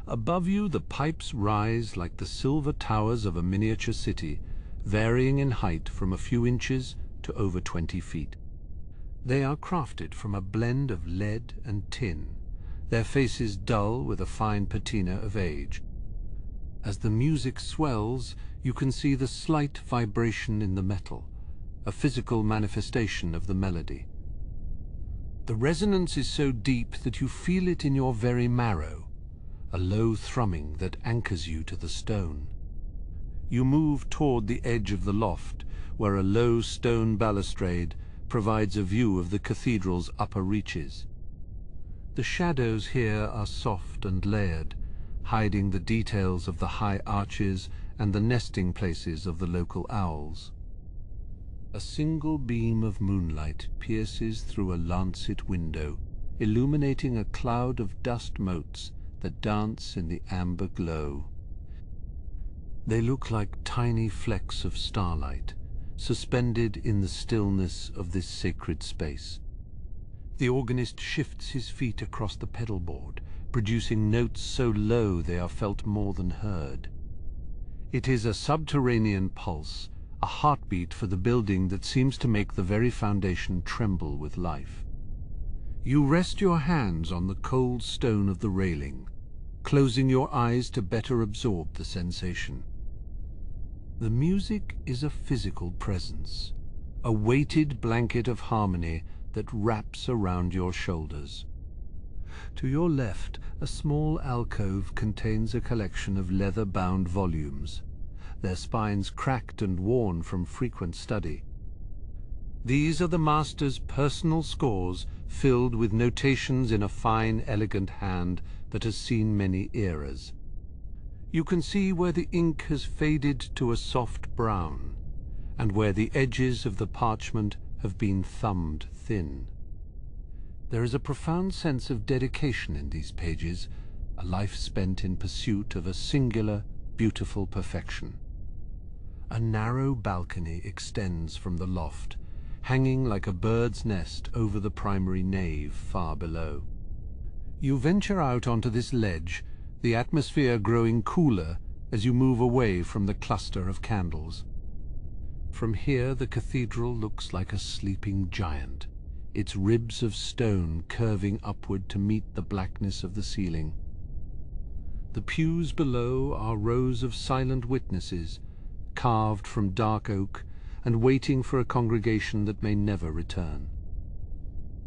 Above you, the pipes rise like the silver towers of a miniature city, varying in height from a few inches to over 20 feet. They are crafted from a blend of lead and tin, their faces dull with a fine patina of age. As the music swells, you can see the slight vibration in the metal, a physical manifestation of the melody. The resonance is so deep that you feel it in your very marrow, a low thrumming that anchors you to the stone. You move toward the edge of the loft, where a low stone balustrade provides a view of the cathedral's upper reaches. The shadows here are soft and layered, hiding the details of the high arches and the nesting places of the local owls. A single beam of moonlight pierces through a lancet window, illuminating a cloud of dust motes that dance in the amber glow. They look like tiny flecks of starlight, suspended in the stillness of this sacred space. The organist shifts his feet across the pedal board, producing notes so low they are felt more than heard. It is a subterranean pulse, a heartbeat for the building that seems to make the very foundation tremble with life. You rest your hands on the cold stone of the railing, closing your eyes to better absorb the sensation. The music is a physical presence, a weighted blanket of harmony that wraps around your shoulders. To your left, a small alcove contains a collection of leather-bound volumes, their spines cracked and worn from frequent study. These are the master's personal scores, filled with notations in a fine, elegant hand that has seen many eras. You can see where the ink has faded to a soft brown, and where the edges of the parchment have been thumbed thin. There is a profound sense of dedication in these pages, a life spent in pursuit of a singular, beautiful perfection. A narrow balcony extends from the loft, hanging like a bird's nest over the primary nave far below. You venture out onto this ledge, the atmosphere growing cooler as you move away from the cluster of candles. From here, the cathedral looks like a sleeping giant, its ribs of stone curving upward to meet the blackness of the ceiling. The pews below are rows of silent witnesses, carved from dark oak and waiting for a congregation that may never return.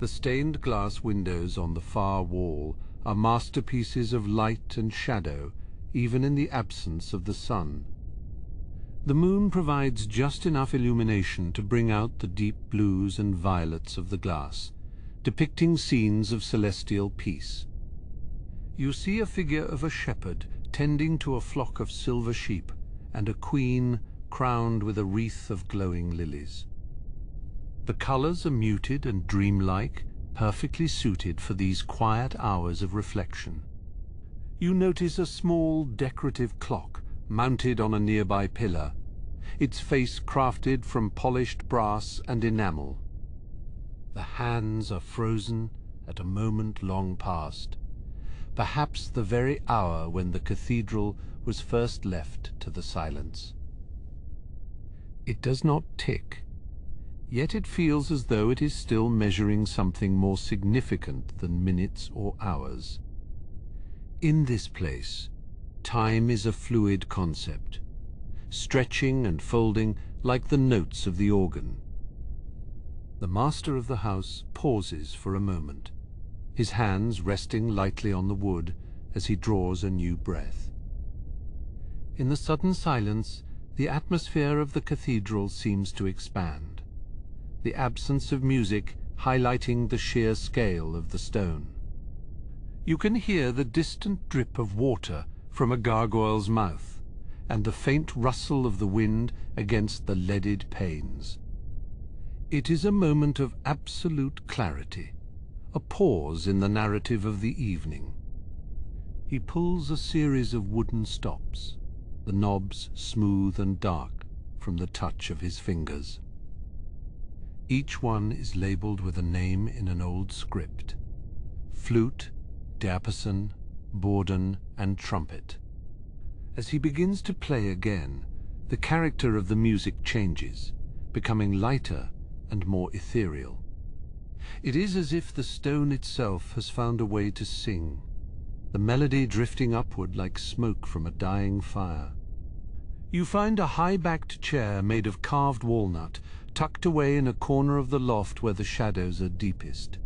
The stained glass windows on the far wall are masterpieces of light and shadow, even in the absence of the sun. The moon provides just enough illumination to bring out the deep blues and violets of the glass, depicting scenes of celestial peace. You see a figure of a shepherd tending to a flock of silver sheep, and a queen crowned with a wreath of glowing lilies. The colors are muted and dreamlike, perfectly suited for these quiet hours of reflection. You notice a small decorative clock mounted on a nearby pillar, its face crafted from polished brass and enamel. The hands are frozen at a moment long past, perhaps the very hour when the cathedral was first left to the silence. It does not tick, yet it feels as though it is still measuring something more significant than minutes or hours. In this place, time is a fluid concept, stretching and folding like the notes of the organ. The master of the house pauses for a moment, his hands resting lightly on the wood as he draws a new breath. In the sudden silence, the atmosphere of the cathedral seems to expand, the absence of music highlighting the sheer scale of the stone. You can hear the distant drip of water from a gargoyle's mouth, and the faint rustle of the wind against the leaded panes. It is a moment of absolute clarity, a pause in the narrative of the evening. He pulls a series of wooden stops, the knobs smooth and dark from the touch of his fingers. Each one is labeled with a name in an old script: flute, diapason, bourdon, and trumpet. As he begins to play again, the character of the music changes, becoming lighter and more ethereal. It is as if the stone itself has found a way to sing, the melody drifting upward like smoke from a dying fire. You find a high-backed chair made of carved walnut, tucked away in a corner of the loft where the shadows are deepest.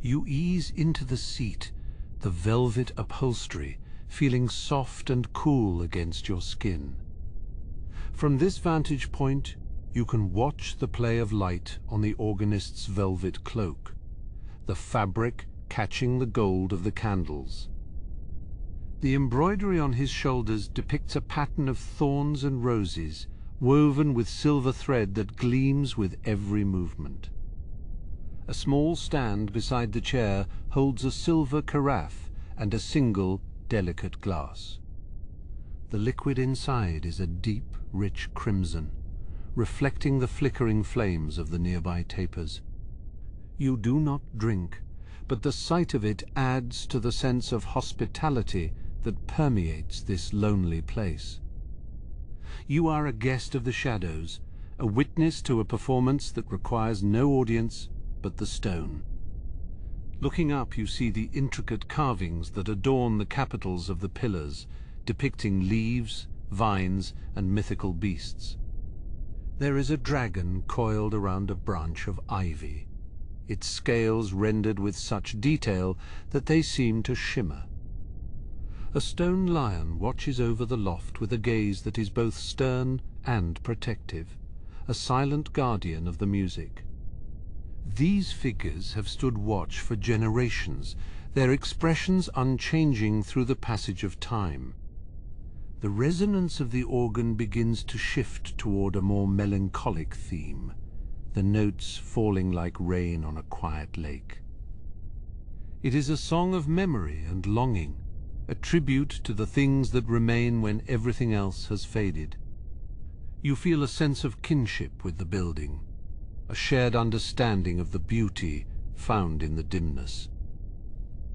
You ease into the seat, the velvet upholstery feeling soft and cool against your skin. From this vantage point, you can watch the play of light on the organist's velvet cloak, the fabric catching the gold of the candles. The embroidery on his shoulders depicts a pattern of thorns and roses, woven with silver thread that gleams with every movement. A small stand beside the chair holds a silver carafe and a single, delicate glass. The liquid inside is a deep, rich crimson, reflecting the flickering flames of the nearby tapers. You do not drink, but the sight of it adds to the sense of hospitality that permeates this lonely place. You are a guest of the shadows, a witness to a performance that requires no audience but the stone. Looking up, you see the intricate carvings that adorn the capitals of the pillars, depicting leaves, vines, and mythical beasts. There is a dragon coiled around a branch of ivy, its scales rendered with such detail that they seem to shimmer. A stone lion watches over the loft with a gaze that is both stern and protective, a silent guardian of the music. These figures have stood watch for generations, their expressions unchanging through the passage of time. The resonance of the organ begins to shift toward a more melancholic theme, the notes falling like rain on a quiet lake. It is a song of memory and longing, a tribute to the things that remain when everything else has faded. You feel a sense of kinship with the building, a shared understanding of the beauty found in the dimness.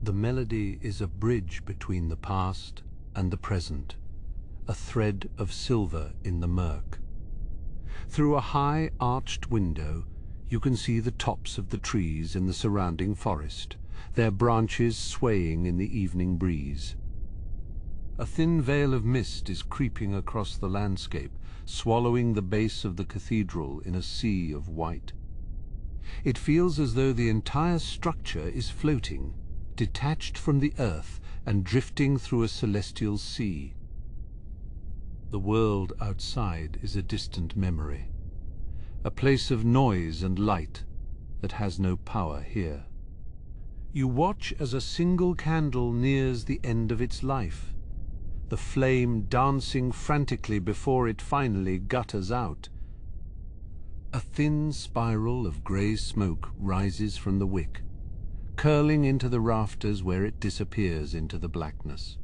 The melody is a bridge between the past and the present, a thread of silver in the murk. Through a high arched window, you can see the tops of the trees in the surrounding forest, their branches swaying in the evening breeze. A thin veil of mist is creeping across the landscape, swallowing the base of the cathedral in a sea of white. It feels as though the entire structure is floating, detached from the earth and drifting through a celestial sea. The world outside is a distant memory, a place of noise and light that has no power here. You watch as a single candle nears the end of its life, the flame dancing frantically before it finally gutters out. A thin spiral of grey smoke rises from the wick, curling into the rafters where it disappears into the blackness.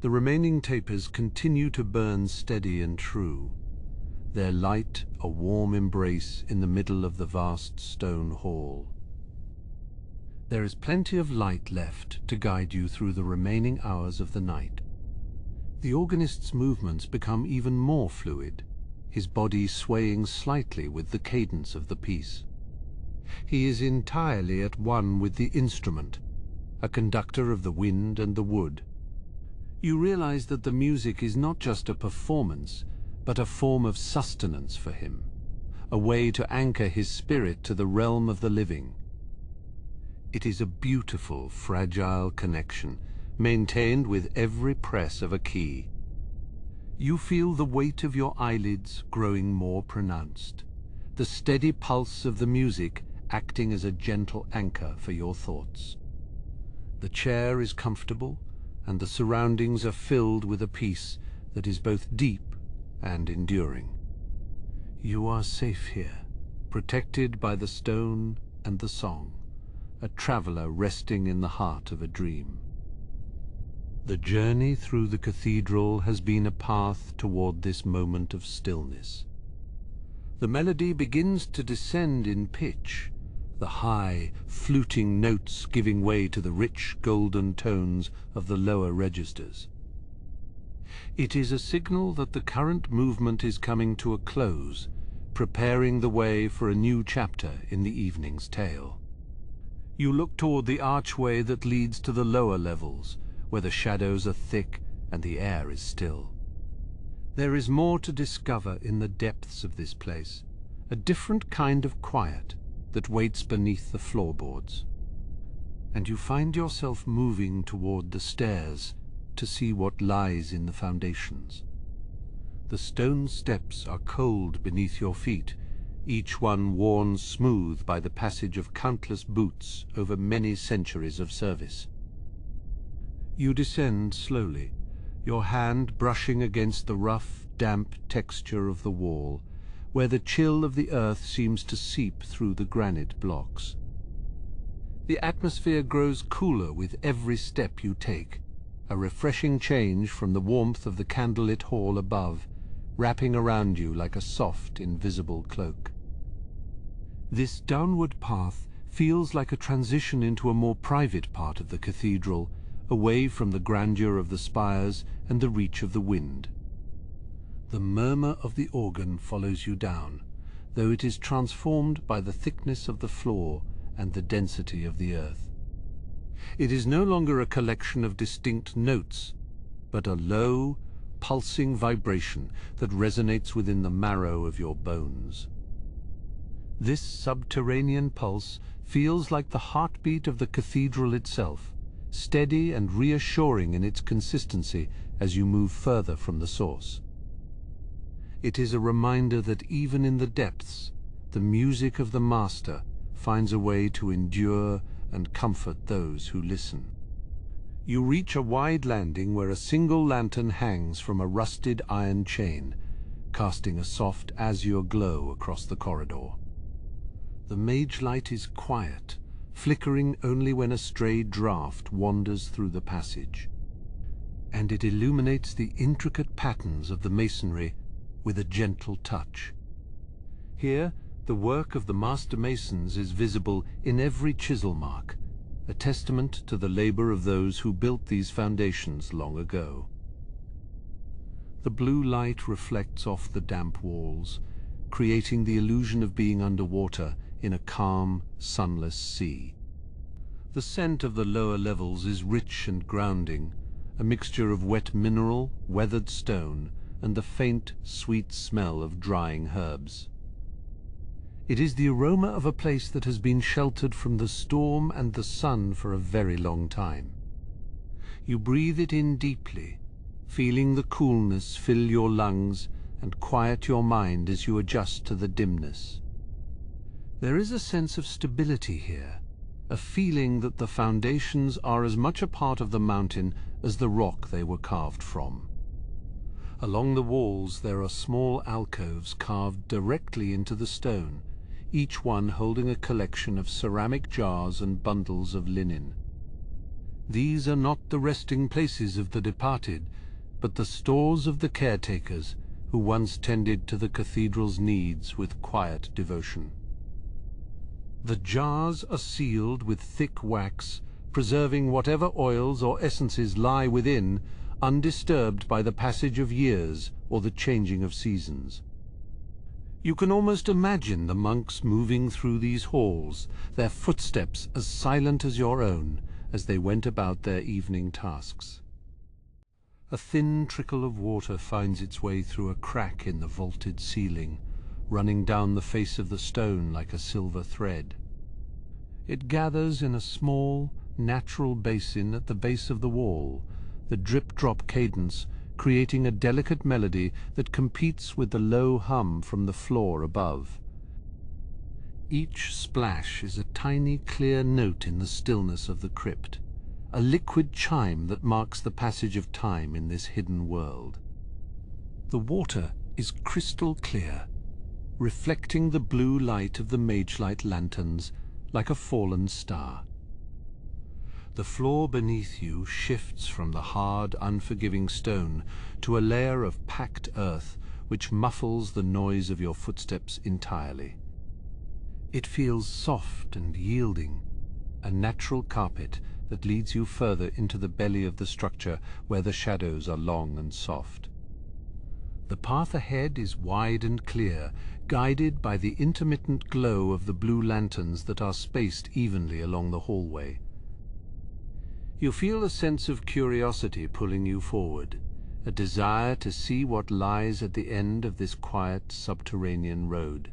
The remaining tapers continue to burn steady and true, their light a warm embrace in the middle of the vast stone hall. There is plenty of light left to guide you through the remaining hours of the night. The organist's movements become even more fluid, his body swaying slightly with the cadence of the piece. He is entirely at one with the instrument, a conductor of the wind and the wood. You realize that the music is not just a performance, but a form of sustenance for him, a way to anchor his spirit to the realm of the living. It is a beautiful, fragile connection, maintained with every press of a key. You feel the weight of your eyelids growing more pronounced, the steady pulse of the music acting as a gentle anchor for your thoughts. The chair is comfortable, and the surroundings are filled with a peace that is both deep and enduring. You are safe here, protected by the stone and the song, a traveler resting in the heart of a dream. The journey through the cathedral has been a path toward this moment of stillness. The melody begins to descend in pitch, the high, fluting notes giving way to the rich golden tones of the lower registers. It is a signal that the current movement is coming to a close, preparing the way for a new chapter in the evening's tale. You look toward the archway that leads to the lower levels, where the shadows are thick and the air is still. There is more to discover in the depths of this place, a different kind of quiet that waits beneath the floorboards. And you find yourself moving toward the stairs to see what lies in the foundations. The stone steps are cold beneath your feet, each one worn smooth by the passage of countless boots over many centuries of service. You descend slowly, your hand brushing against the rough, damp texture of the wall, where the chill of the earth seems to seep through the granite blocks. The atmosphere grows cooler with every step you take, a refreshing change from the warmth of the candlelit hall above, wrapping around you like a soft, invisible cloak. This downward path feels like a transition into a more private part of the cathedral, away from the grandeur of the spires and the reach of the wind. The murmur of the organ follows you down, though it is transformed by the thickness of the floor and the density of the earth. It is no longer a collection of distinct notes, but a low, pulsing vibration that resonates within the marrow of your bones. This subterranean pulse feels like the heartbeat of the cathedral itself, steady and reassuring in its consistency as you move further from the source. It is a reminder that even in the depths, the music of the Master finds a way to endure and comfort those who listen. You reach a wide landing where a single lantern hangs from a rusted iron chain, casting a soft azure glow across the corridor. The mage light is quiet, flickering only when a stray draught wanders through the passage, and it illuminates the intricate patterns of the masonry with a gentle touch. Here, the work of the master masons is visible in every chisel mark, a testament to the labor of those who built these foundations long ago. The blue light reflects off the damp walls, creating the illusion of being underwater in a calm, sunless sea. The scent of the lower levels is rich and grounding, a mixture of wet mineral, weathered stone, and the faint, sweet smell of drying herbs. It is the aroma of a place that has been sheltered from the storm and the sun for a very long time. You breathe it in deeply, feeling the coolness fill your lungs and quiet your mind as you adjust to the dimness. There is a sense of stability here, a feeling that the foundations are as much a part of the mountain as the rock they were carved from. Along the walls there are small alcoves carved directly into the stone, each one holding a collection of ceramic jars and bundles of linen. These are not the resting places of the departed, but the stores of the caretakers who once tended to the cathedral's needs with quiet devotion. The jars are sealed with thick wax, preserving whatever oils or essences lie within, undisturbed by the passage of years or the changing of seasons. You can almost imagine the monks moving through these halls, their footsteps as silent as your own, as they went about their evening tasks. A thin trickle of water finds its way through a crack in the vaulted ceiling, running down the face of the stone like a silver thread. It gathers in a small, natural basin at the base of the wall, the drip-drop cadence creating a delicate melody that competes with the low hum from the floor above. Each splash is a tiny, clear note in the stillness of the crypt, a liquid chime that marks the passage of time in this hidden world. The water is crystal clear, reflecting the blue light of the magelight lanterns like a fallen star. The floor beneath you shifts from the hard, unforgiving stone to a layer of packed earth which muffles the noise of your footsteps entirely. It feels soft and yielding, a natural carpet that leads you further into the belly of the structure where the shadows are long and soft. The path ahead is wide and clear, guided by the intermittent glow of the blue lanterns that are spaced evenly along the hallway. You feel a sense of curiosity pulling you forward, a desire to see what lies at the end of this quiet subterranean road.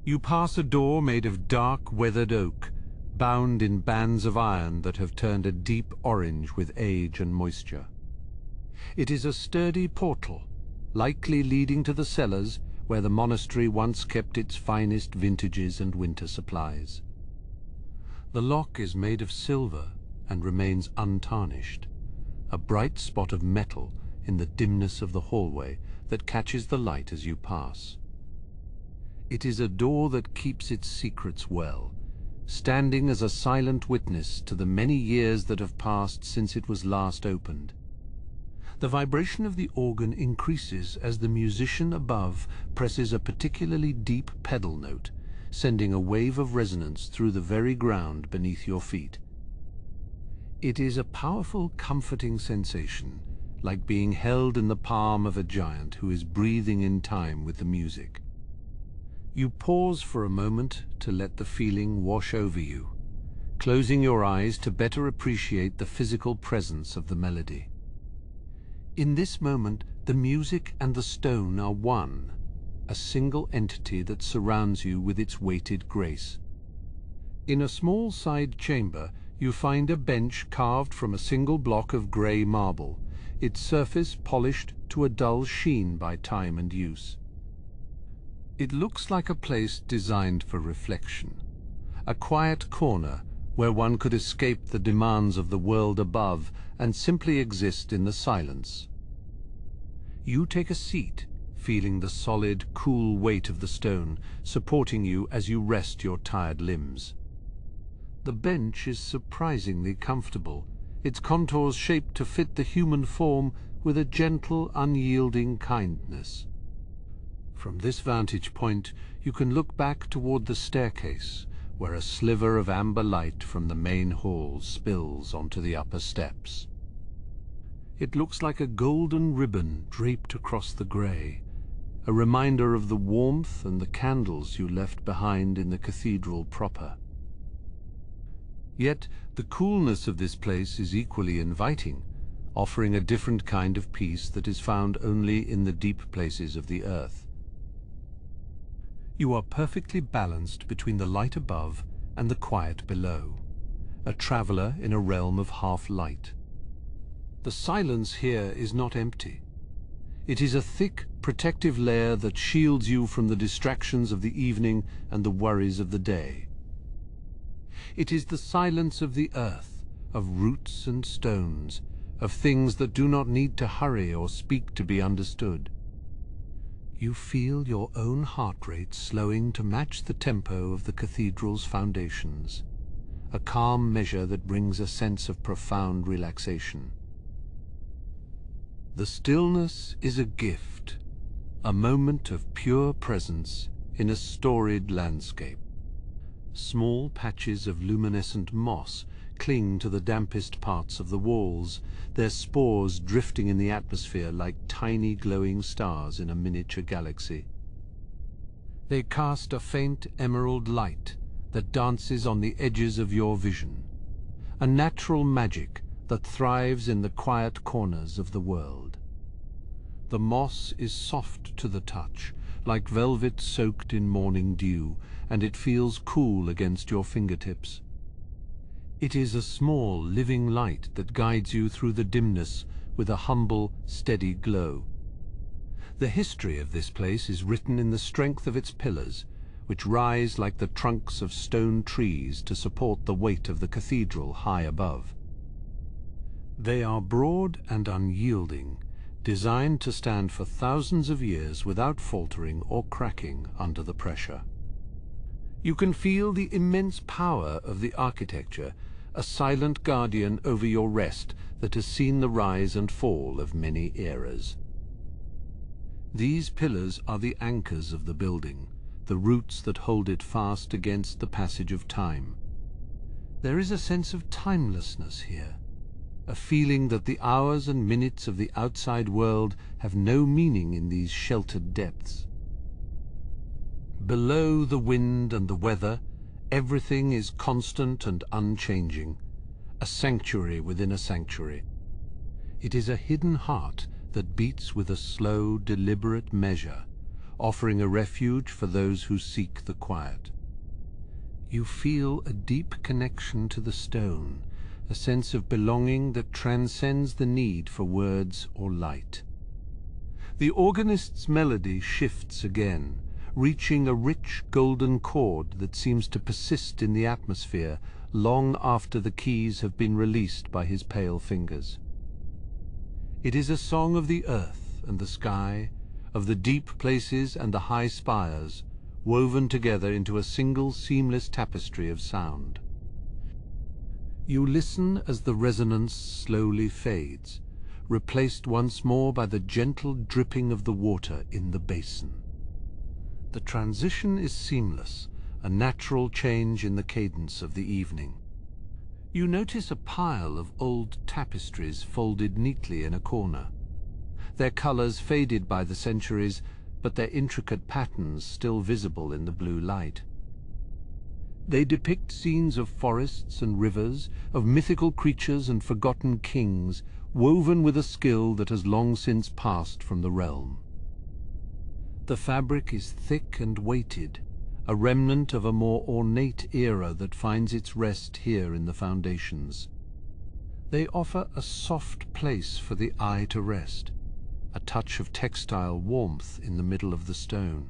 You pass a door made of dark, weathered oak, bound in bands of iron that have turned a deep orange with age and moisture. It is a sturdy portal, likely leading to the cellars where the monastery once kept its finest vintages and winter supplies. The lock is made of silver and remains untarnished, a bright spot of metal in the dimness of the hallway that catches the light as you pass. It is a door that keeps its secrets well, standing as a silent witness to the many years that have passed since it was last opened. The vibration of the organ increases as the musician above presses a particularly deep pedal note, sending a wave of resonance through the very ground beneath your feet. It is a powerful, comforting sensation, like being held in the palm of a giant who is breathing in time with the music. You pause for a moment to let the feeling wash over you, closing your eyes to better appreciate the physical presence of the melody. In this moment, the music and the stone are one, a single entity that surrounds you with its weighted grace. In a small side chamber, you find a bench carved from a single block of grey marble, its surface polished to a dull sheen by time and use. It looks like a place designed for reflection, a quiet corner where one could escape the demands of the world above and simply exist in the silence. You take a seat, feeling the solid, cool weight of the stone supporting you as you rest your tired limbs. The bench is surprisingly comfortable, its contours shaped to fit the human form with a gentle, unyielding kindness. From this vantage point, you can look back toward the staircase, where a sliver of amber light from the main hall spills onto the upper steps. It looks like a golden ribbon draped across the grey, a reminder of the warmth and the candles you left behind in the cathedral proper. Yet the coolness of this place is equally inviting, offering a different kind of peace that is found only in the deep places of the earth. You are perfectly balanced between the light above and the quiet below, a traveler in a realm of half-light. The silence here is not empty. It is a thick, protective layer that shields you from the distractions of the evening and the worries of the day. It is the silence of the earth, of roots and stones, of things that do not need to hurry or speak to be understood. You feel your own heart rate slowing to match the tempo of the cathedral's foundations, a calm measure that brings a sense of profound relaxation. The stillness is a gift, a moment of pure presence in a storied landscape. Small patches of luminescent moss cling to the dampest parts of the walls, their spores drifting in the atmosphere like tiny glowing stars in a miniature galaxy. They cast a faint emerald light that dances on the edges of your vision, a natural magic that thrives in the quiet corners of the world. The moss is soft to the touch, like velvet soaked in morning dew, and it feels cool against your fingertips. It is a small, living light that guides you through the dimness with a humble, steady glow. The history of this place is written in the strength of its pillars, which rise like the trunks of stone trees to support the weight of the cathedral high above. They are broad and unyielding, designed to stand for thousands of years without faltering or cracking under the pressure. You can feel the immense power of the architecture, a silent guardian over your rest that has seen the rise and fall of many eras. These pillars are the anchors of the building, the roots that hold it fast against the passage of time. There is a sense of timelessness here, a feeling that the hours and minutes of the outside world have no meaning in these sheltered depths. Below the wind and the weather, everything is constant and unchanging, a sanctuary within a sanctuary. It is a hidden heart that beats with a slow, deliberate measure, offering a refuge for those who seek the quiet. You feel a deep connection to the stone, a sense of belonging that transcends the need for words or light. The organist's melody shifts again, reaching a rich golden chord that seems to persist in the atmosphere long after the keys have been released by his pale fingers. It is a song of the earth and the sky, of the deep places and the high spires, woven together into a single seamless tapestry of sound. You listen as the resonance slowly fades, replaced once more by the gentle dripping of the water in the basin. The transition is seamless, a natural change in the cadence of the evening. You notice a pile of old tapestries folded neatly in a corner. Their colors faded by the centuries, but their intricate patterns still visible in the blue light. They depict scenes of forests and rivers, of mythical creatures and forgotten kings, woven with a skill that has long since passed from the realm. The fabric is thick and weighted, a remnant of a more ornate era that finds its rest here in the foundations. They offer a soft place for the eye to rest, a touch of textile warmth in the middle of the stone.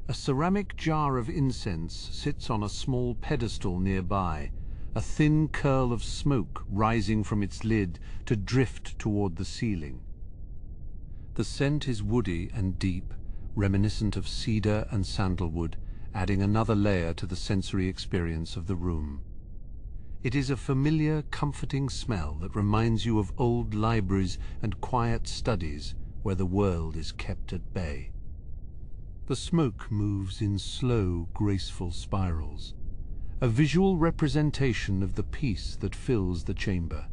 A ceramic jar of incense sits on a small pedestal nearby, a thin curl of smoke rising from its lid to drift toward the ceiling. The scent is woody and deep, reminiscent of cedar and sandalwood, adding another layer to the sensory experience of the room. It is a familiar, comforting smell that reminds you of old libraries and quiet studies where the world is kept at bay. The smoke moves in slow, graceful spirals, a visual representation of the peace that fills the chamber.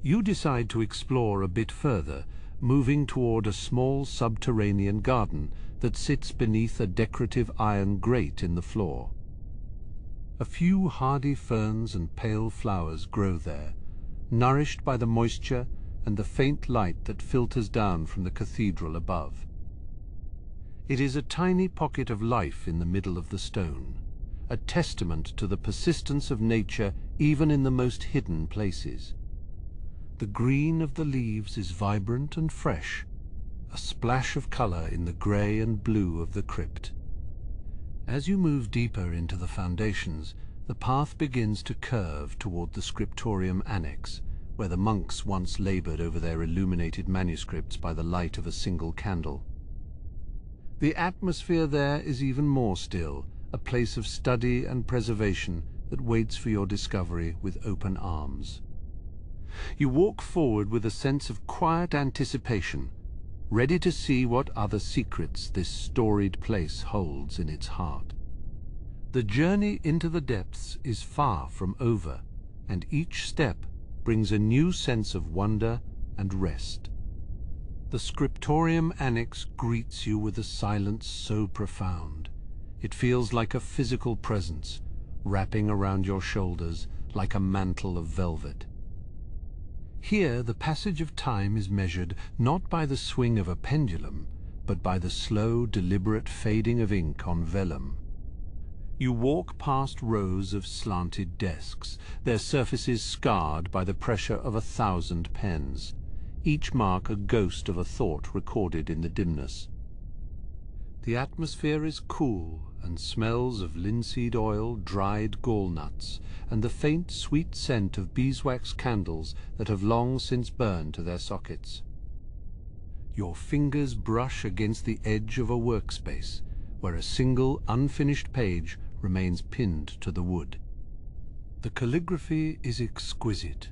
You decide to explore a bit further, moving toward a small subterranean garden that sits beneath a decorative iron grate in the floor. A few hardy ferns and pale flowers grow there, nourished by the moisture and the faint light that filters down from the cathedral above. It is a tiny pocket of life in the middle of the stone, a testament to the persistence of nature even in the most hidden places. The green of the leaves is vibrant and fresh, a splash of color in the gray and blue of the crypt. As you move deeper into the foundations, the path begins to curve toward the Scriptorium Annex, where the monks once labored over their illuminated manuscripts by the light of a single candle. The atmosphere there is even more still, a place of study and preservation that waits for your discovery with open arms. You walk forward with a sense of quiet anticipation, ready to see what other secrets this storied place holds in its heart. The journey into the depths is far from over, and each step brings a new sense of wonder and rest. The Scriptorium Annex greets you with a silence so profound. It feels like a physical presence, wrapping around your shoulders like a mantle of velvet. Here, the passage of time is measured not by the swing of a pendulum, but by the slow, deliberate fading of ink on vellum. You walk past rows of slanted desks, their surfaces scarred by the pressure of 1,000 pens, each mark a ghost of a thought recorded in the dimness. The atmosphere is cool and smells of linseed oil, dried gallnuts, and the faint, sweet scent of beeswax candles that have long since burned to their sockets. Your fingers brush against the edge of a workspace, where a single unfinished page remains pinned to the wood. The calligraphy is exquisite,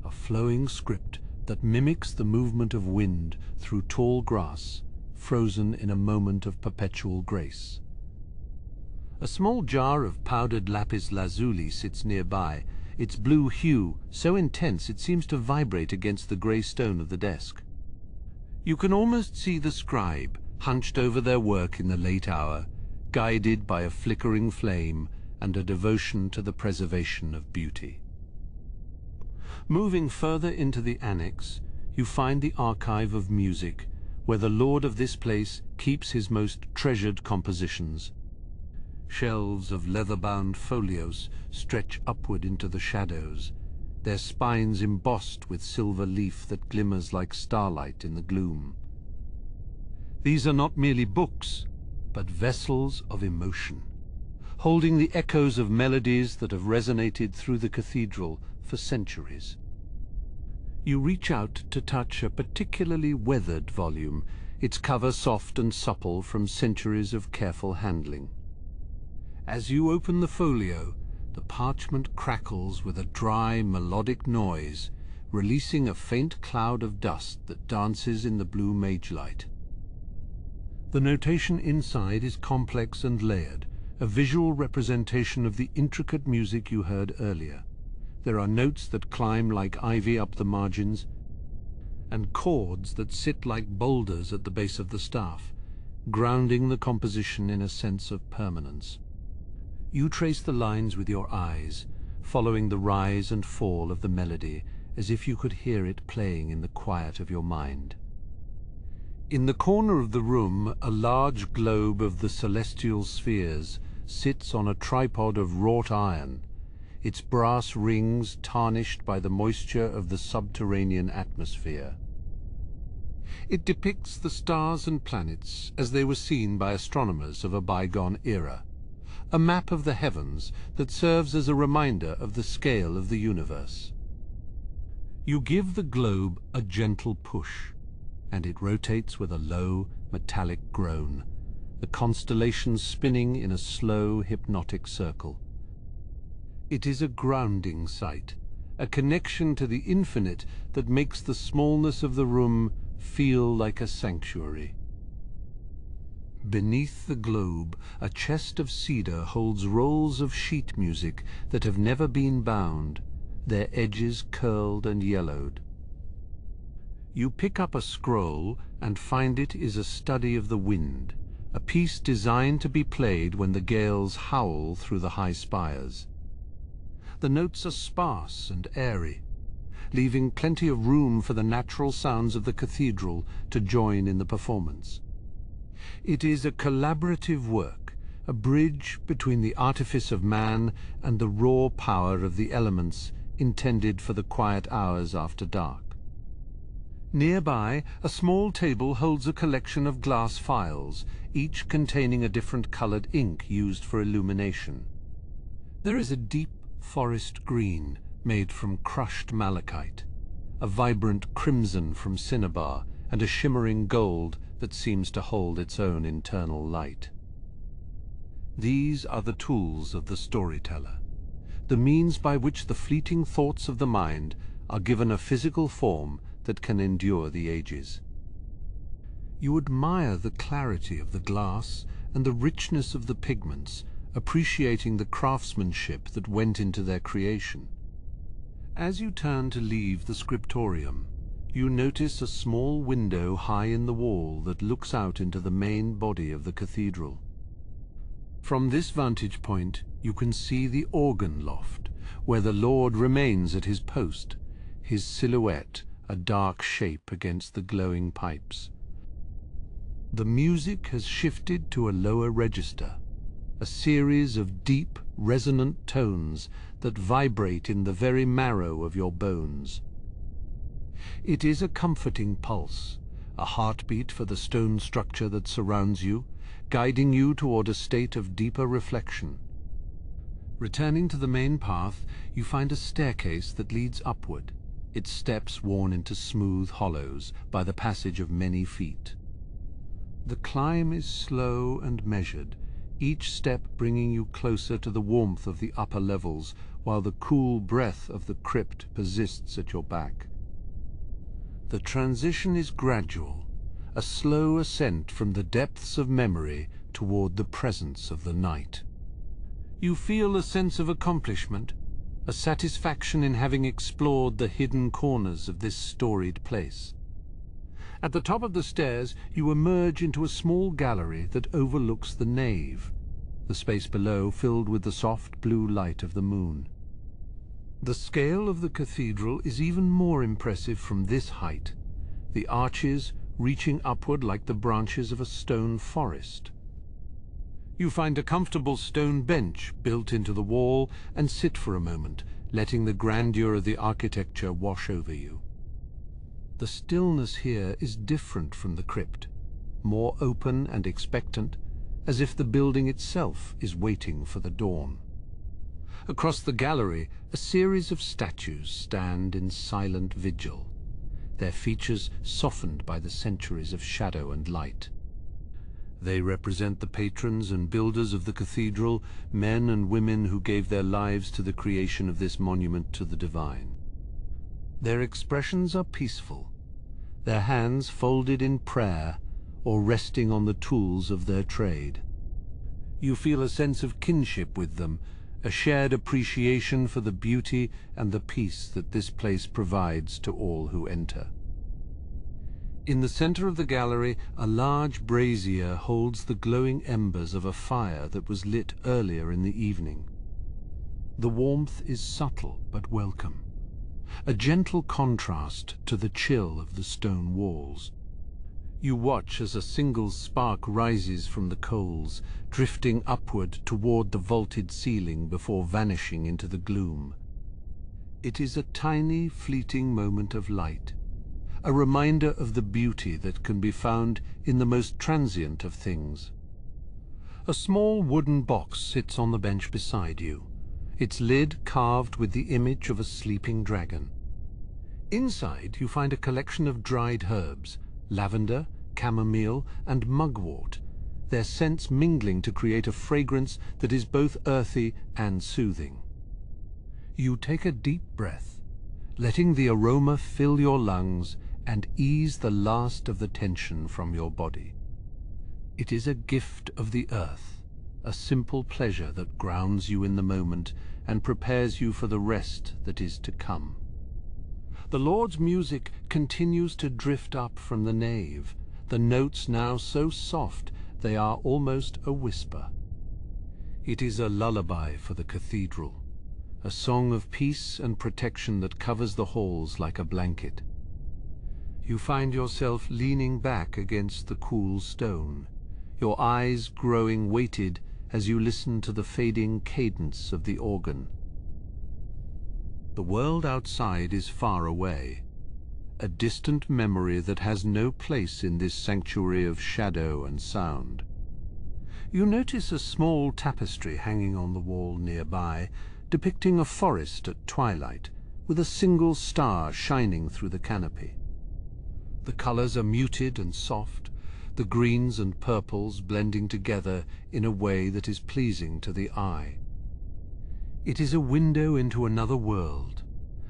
a flowing script that mimics the movement of wind through tall grass, frozen in a moment of perpetual grace. A small jar of powdered lapis lazuli sits nearby, its blue hue so intense it seems to vibrate against the grey stone of the desk. You can almost see the scribe, hunched over their work in the late hour, guided by a flickering flame and a devotion to the preservation of beauty. Moving further into the annex, you find the archive of music, where the lord of this place keeps his most treasured compositions. Shelves of leather-bound folios stretch upward into the shadows, their spines embossed with silver leaf that glimmers like starlight in the gloom. These are not merely books, but vessels of emotion, holding the echoes of melodies that have resonated through the cathedral for centuries. You reach out to touch a particularly weathered volume, its cover soft and supple from centuries of careful handling. As you open the folio, the parchment crackles with a dry, melodic noise, releasing a faint cloud of dust that dances in the blue mage-light. The notation inside is complex and layered, a visual representation of the intricate music you heard earlier. There are notes that climb like ivy up the margins, and chords that sit like boulders at the base of the staff, grounding the composition in a sense of permanence. You trace the lines with your eyes, following the rise and fall of the melody, as if you could hear it playing in the quiet of your mind. In the corner of the room, a large globe of the celestial spheres sits on a tripod of wrought iron, its brass rings tarnished by the moisture of the subterranean atmosphere. It depicts the stars and planets as they were seen by astronomers of a bygone era, a map of the heavens that serves as a reminder of the scale of the universe. You give the globe a gentle push, and it rotates with a low, metallic groan, the constellations spinning in a slow, hypnotic circle. It is a grounding sight, a connection to the infinite that makes the smallness of the room feel like a sanctuary. Beneath the globe, a chest of cedar holds rolls of sheet music that have never been bound, their edges curled and yellowed. You pick up a scroll and find it is a study of the wind, a piece designed to be played when the gales howl through the high spires. The notes are sparse and airy, leaving plenty of room for the natural sounds of the cathedral to join in the performance. It is a collaborative work, a bridge between the artifice of man and the raw power of the elements intended for the quiet hours after dark. Nearby, a small table holds a collection of glass phials, each containing a different colored ink used for illumination. There is a deep forest green made from crushed malachite, a vibrant crimson from cinnabar, and a shimmering gold that seems to hold its own internal light. These are the tools of the storyteller, the means by which the fleeting thoughts of the mind are given a physical form that can endure the ages. You admire the clarity of the glass and the richness of the pigments, appreciating the craftsmanship that went into their creation. As you turn to leave the Scriptorium, You notice a small window high in the wall that looks out into the main body of the cathedral. From this vantage point, you can see the organ loft, where the Lord remains at his post, his silhouette a dark shape against the glowing pipes. The music has shifted to a lower register, a series of deep, resonant tones that vibrate in the very marrow of your bones. It is a comforting pulse, a heartbeat for the stone structure that surrounds you, guiding you toward a state of deeper reflection. Returning to the main path, you find a staircase that leads upward, its steps worn into smooth hollows by the passage of many feet. The climb is slow and measured, each step bringing you closer to the warmth of the upper levels, while the cool breath of the crypt persists at your back. The transition is gradual, a slow ascent from the depths of memory toward the presence of the night. You feel a sense of accomplishment, a satisfaction in having explored the hidden corners of this storied place. At the top of the stairs, you emerge into a small gallery that overlooks the nave, the space below filled with the soft blue light of the moon. The scale of the cathedral is even more impressive from this height, the arches reaching upward like the branches of a stone forest. You find a comfortable stone bench built into the wall and sit for a moment, letting the grandeur of the architecture wash over you. The stillness here is different from the crypt, more open and expectant, as if the building itself is waiting for the dawn. Across the gallery, a series of statues stand in silent vigil, their features softened by the centuries of shadow and light. They represent the patrons and builders of the cathedral, men and women who gave their lives to the creation of this monument to the divine. Their expressions are peaceful, their hands folded in prayer or resting on the tools of their trade. You feel a sense of kinship with them, a shared appreciation for the beauty and the peace that this place provides to all who enter. In the center of the gallery, a large brazier holds the glowing embers of a fire that was lit earlier in the evening. The warmth is subtle but welcome, a gentle contrast to the chill of the stone walls. You watch as a single spark rises from the coals, drifting upward toward the vaulted ceiling before vanishing into the gloom. It is a tiny, fleeting moment of light, a reminder of the beauty that can be found in the most transient of things. A small wooden box sits on the bench beside you, its lid carved with the image of a sleeping dragon. Inside, you find a collection of dried herbs, lavender, chamomile, and mugwort, their scents mingling to create a fragrance that is both earthy and soothing. You take a deep breath, letting the aroma fill your lungs and ease the last of the tension from your body. It is a gift of the earth, a simple pleasure that grounds you in the moment and prepares you for the rest that is to come. The Lord's music continues to drift up from the nave, the notes now so soft they are almost a whisper. It is a lullaby for the cathedral, a song of peace and protection that covers the halls like a blanket. You find yourself leaning back against the cool stone, your eyes growing weighted as you listen to the fading cadence of the organ. The world outside is far away, a distant memory that has no place in this sanctuary of shadow and sound. You notice a small tapestry hanging on the wall nearby, depicting a forest at twilight, with a single star shining through the canopy. The colors are muted and soft, the greens and purples blending together in a way that is pleasing to the eye. It is a window into another world,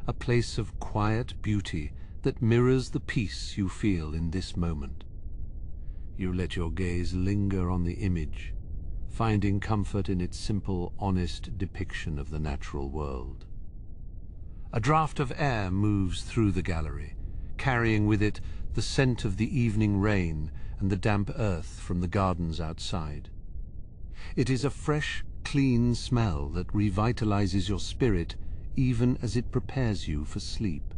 a place of quiet beauty that mirrors the peace you feel in this moment. You let your gaze linger on the image, finding comfort in its simple, honest depiction of the natural world. A draught of air moves through the gallery, carrying with it the scent of the evening rain and the damp earth from the gardens outside. It is a fresh, clean smell that revitalizes your spirit even as it prepares you for sleep.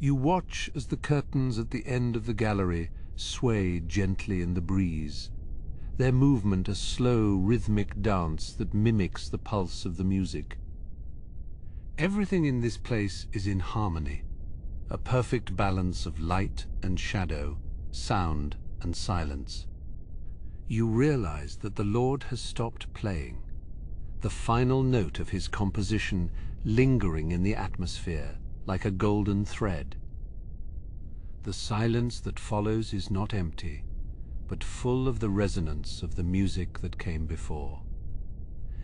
You watch as the curtains at the end of the gallery sway gently in the breeze, their movement a slow, rhythmic dance that mimics the pulse of the music. Everything in this place is in harmony, a perfect balance of light and shadow, sound and silence. You realize that the Lord has stopped playing, the final note of his composition lingering in the atmosphere like a golden thread. The silence that follows is not empty, but full of the resonance of the music that came before.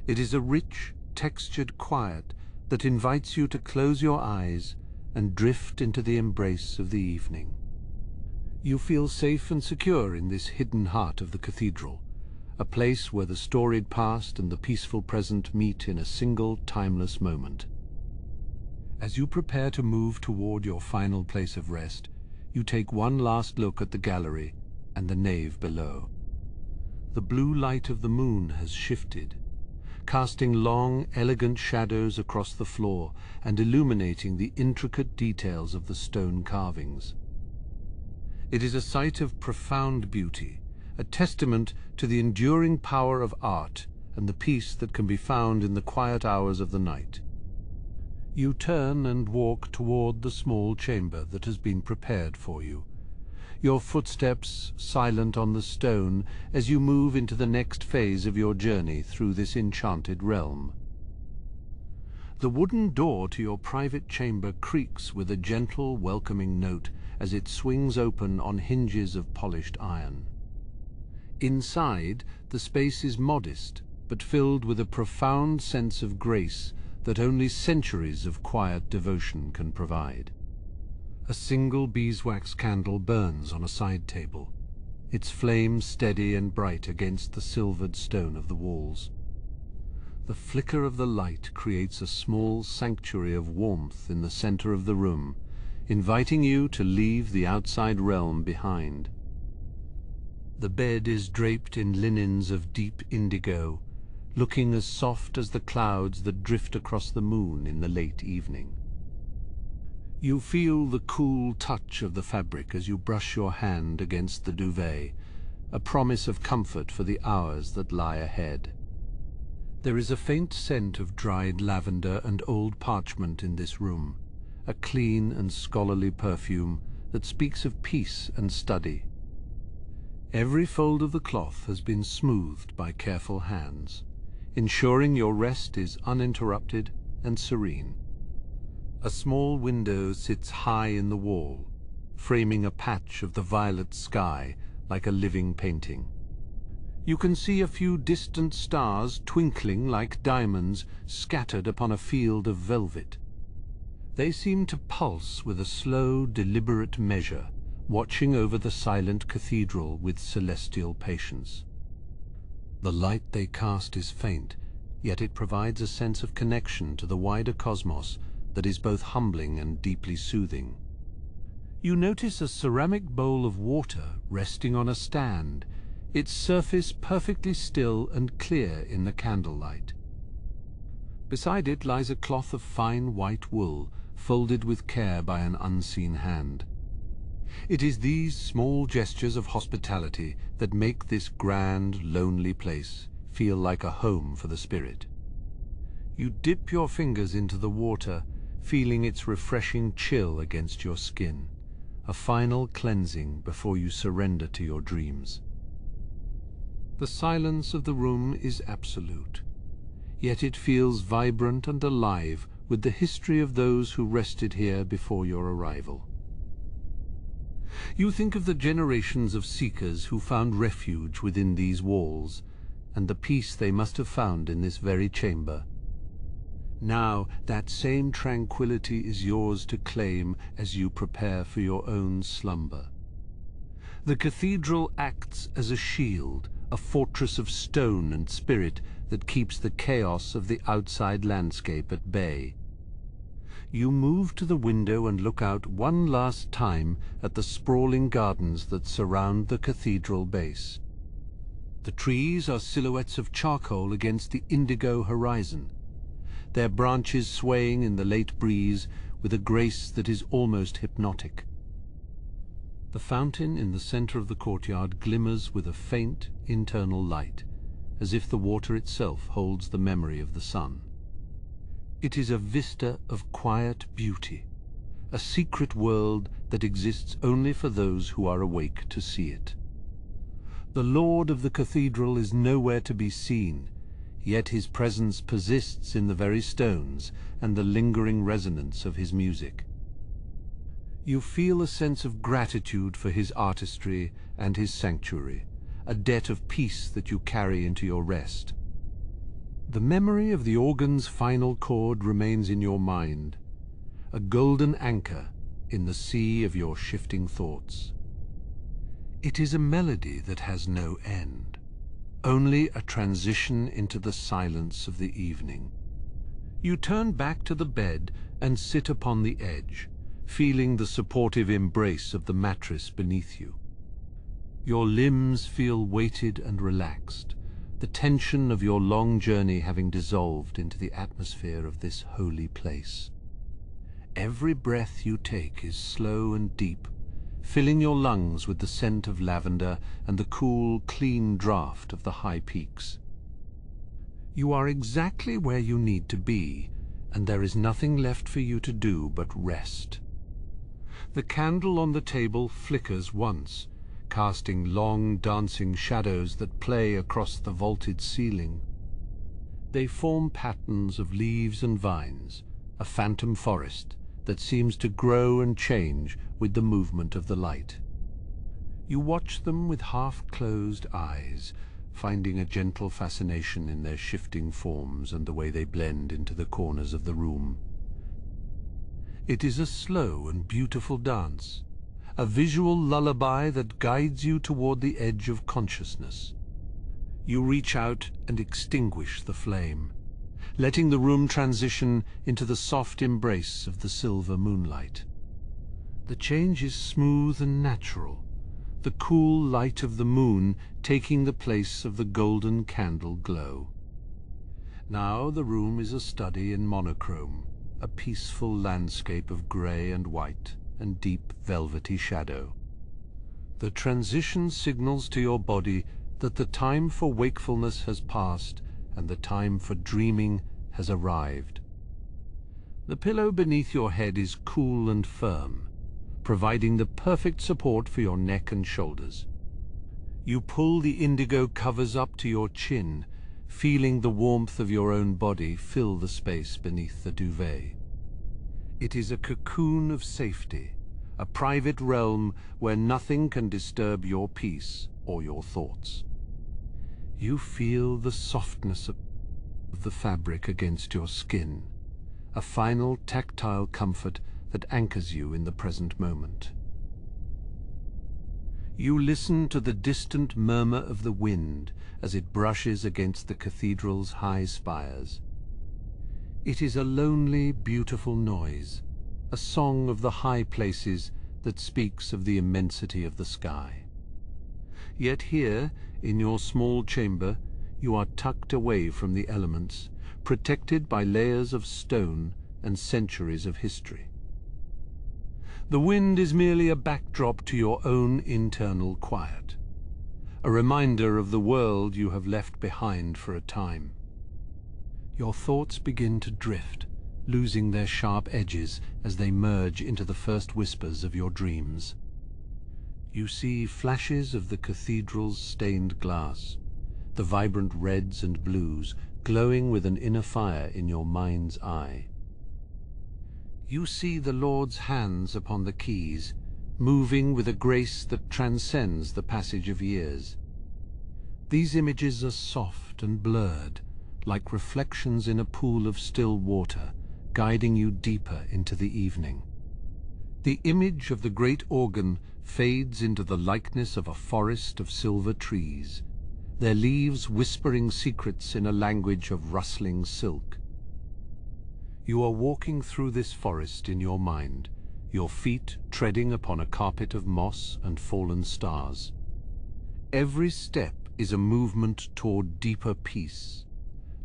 It is a rich, textured quiet that invites you to close your eyes and drift into the embrace of the evening. You feel safe and secure in this hidden heart of the cathedral, a place where the storied past and the peaceful present meet in a single timeless moment. As you prepare to move toward your final place of rest, you take one last look at the gallery and the nave below. The blue light of the moon has shifted, casting long, elegant shadows across the floor and illuminating the intricate details of the stone carvings. It is a sight of profound beauty, a testament to the enduring power of art and the peace that can be found in the quiet hours of the night. You turn and walk toward the small chamber that has been prepared for you, your footsteps silent on the stone as you move into the next phase of your journey through this enchanted realm. The wooden door to your private chamber creaks with a gentle, welcoming note as it swings open on hinges of polished iron. Inside, the space is modest, but filled with a profound sense of grace that only centuries of quiet devotion can provide. A single beeswax candle burns on a side table, its flame steady and bright against the silvered stone of the walls. The flicker of the light creates a small sanctuary of warmth in the center of the room, inviting you to leave the outside realm behind. The bed is draped in linens of deep indigo, looking as soft as the clouds that drift across the moon in the late evening. You feel the cool touch of the fabric as you brush your hand against the duvet, a promise of comfort for the hours that lie ahead. There is a faint scent of dried lavender and old parchment in this room, a clean and scholarly perfume that speaks of peace and study. Every fold of the cloth has been smoothed by careful hands, ensuring your rest is uninterrupted and serene. A small window sits high in the wall, framing a patch of the violet sky like a living painting. You can see a few distant stars twinkling like diamonds scattered upon a field of velvet. They seem to pulse with a slow, deliberate measure, watching over the silent cathedral with celestial patience. The light they cast is faint, yet it provides a sense of connection to the wider cosmos that is both humbling and deeply soothing. You notice a ceramic bowl of water resting on a stand, its surface perfectly still and clear in the candlelight. Beside it lies a cloth of fine white wool, folded with care by an unseen hand. It is these small gestures of hospitality that make this grand, lonely place feel like a home for the spirit. You dip your fingers into the water, feeling its refreshing chill against your skin, a final cleansing before you surrender to your dreams. The silence of the room is absolute, yet it feels vibrant and alive with the history of those who rested here before your arrival. You think of the generations of seekers who found refuge within these walls, and the peace they must have found in this very chamber. Now that same tranquility is yours to claim as you prepare for your own slumber. The cathedral acts as a shield, a fortress of stone and spirit that keeps the chaos of the outside landscape at bay. You move to the window and look out one last time at the sprawling gardens that surround the cathedral base. The trees are silhouettes of charcoal against the indigo horizon, their branches swaying in the late breeze with a grace that is almost hypnotic. The fountain in the center of the courtyard glimmers with a faint internal light, as if the water itself holds the memory of the sun. It is a vista of quiet beauty, a secret world that exists only for those who are awake to see it. The Lord of the cathedral is nowhere to be seen, yet his presence persists in the very stones and the lingering resonance of his music. You feel a sense of gratitude for his artistry and his sanctuary, a debt of peace that you carry into your rest. The memory of the organ's final chord remains in your mind, a golden anchor in the sea of your shifting thoughts. It is a melody that has no end, only a transition into the silence of the evening. You turn back to the bed and sit upon the edge, feeling the supportive embrace of the mattress beneath you. Your limbs feel weighted and relaxed, the tension of your long journey having dissolved into the atmosphere of this holy place. Every breath you take is slow and deep, filling your lungs with the scent of lavender and the cool, clean draft of the high peaks. You are exactly where you need to be, and there is nothing left for you to do but rest. The candle on the table flickers once, casting long, dancing shadows that play across the vaulted ceiling. They form patterns of leaves and vines, a phantom forest that seems to grow and change with the movement of the light. You watch them with half-closed eyes, finding a gentle fascination in their shifting forms and the way they blend into the corners of the room. It is a slow and beautiful dance, a visual lullaby that guides you toward the edge of consciousness. You reach out and extinguish the flame, letting the room transition into the soft embrace of the silver moonlight. The change is smooth and natural, the cool light of the moon taking the place of the golden candle glow. Now the room is a study in monochrome, a peaceful landscape of grey and white and deep velvety shadow. The transition signals to your body that the time for wakefulness has passed and the time for dreaming has arrived. The pillow beneath your head is cool and firm, providing the perfect support for your neck and shoulders. You pull the indigo covers up to your chin, feeling the warmth of your own body fill the space beneath the duvet. It is a cocoon of safety, a private realm where nothing can disturb your peace or your thoughts. You feel the softness of the fabric against your skin, a final tactile comfort that anchors you in the present moment. You listen to the distant murmur of the wind as it brushes against the cathedral's high spires. It is a lonely, beautiful noise, a song of the high places that speaks of the immensity of the sky. Yet here, in your small chamber, you are tucked away from the elements, protected by layers of stone and centuries of history. The wind is merely a backdrop to your own internal quiet, a reminder of the world you have left behind for a time. Your thoughts begin to drift, losing their sharp edges as they merge into the first whispers of your dreams. You see flashes of the cathedral's stained glass, the vibrant reds and blues glowing with an inner fire in your mind's eye. You see the Lord's hands upon the keys, moving with a grace that transcends the passage of years. These images are soft and blurred, like reflections in a pool of still water, guiding you deeper into the evening. The image of the great organ fades into the likeness of a forest of silver trees, their leaves whispering secrets in a language of rustling silk. You are walking through this forest in your mind, your feet treading upon a carpet of moss and fallen stars. Every step is a movement toward deeper peace,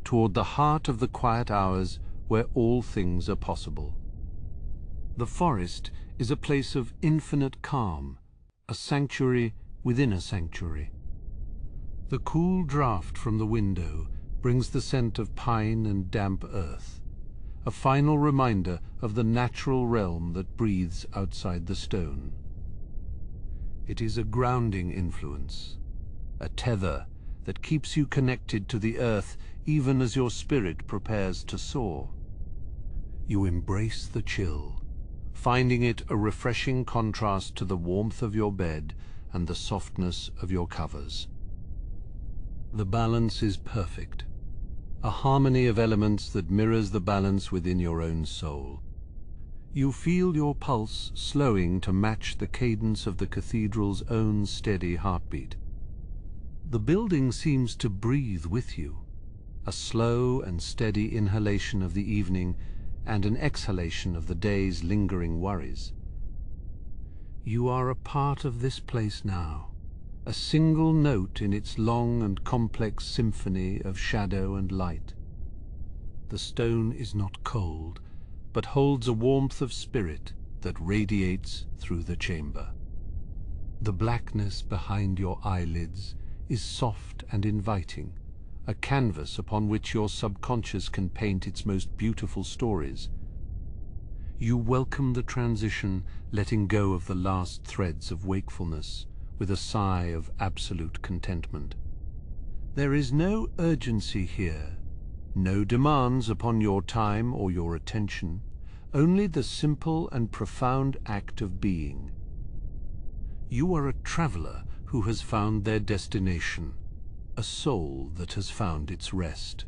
toward the heart of the quiet hours where all things are possible. The forest is a place of infinite calm, a sanctuary within a sanctuary. The cool draught from the window brings the scent of pine and damp earth, a final reminder of the natural realm that breathes outside the stone. It is a grounding influence, a tether that keeps you connected to the earth even as your spirit prepares to soar. You embrace the chill, finding it a refreshing contrast to the warmth of your bed and the softness of your covers. The balance is perfect, a harmony of elements that mirrors the balance within your own soul. You feel your pulse slowing to match the cadence of the cathedral's own steady heartbeat. The building seems to breathe with you, a slow and steady inhalation of the evening and an exhalation of the day's lingering worries. You are a part of this place now, a single note in its long and complex symphony of shadow and light. The stone is not cold, but holds a warmth of spirit that radiates through the chamber. The blackness behind your eyelids is soft and inviting, a canvas upon which your subconscious can paint its most beautiful stories. You welcome the transition, letting go of the last threads of wakefulness, with a sigh of absolute contentment. There is no urgency here, no demands upon your time or your attention, only the simple and profound act of being. You are a traveler who has found their destination, a soul that has found its rest.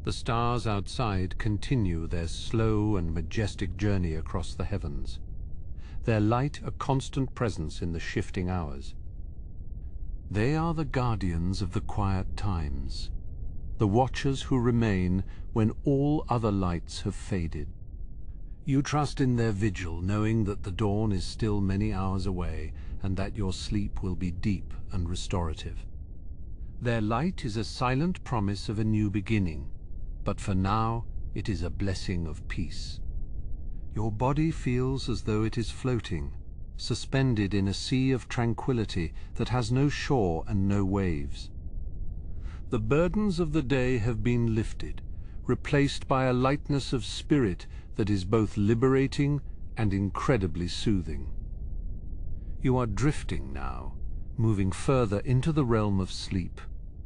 The stars outside continue their slow and majestic journey across the heavens, their light a constant presence in the shifting hours. They are the guardians of the quiet times, the watchers who remain when all other lights have faded. You trust in their vigil, knowing that the dawn is still many hours away and that your sleep will be deep and restorative. Their light is a silent promise of a new beginning, but for now it is a blessing of peace. Your body feels as though it is floating, suspended in a sea of tranquility that has no shore and no waves. The burdens of the day have been lifted, replaced by a lightness of spirit that is both liberating and incredibly soothing. You are drifting now, moving further into the realm of sleep,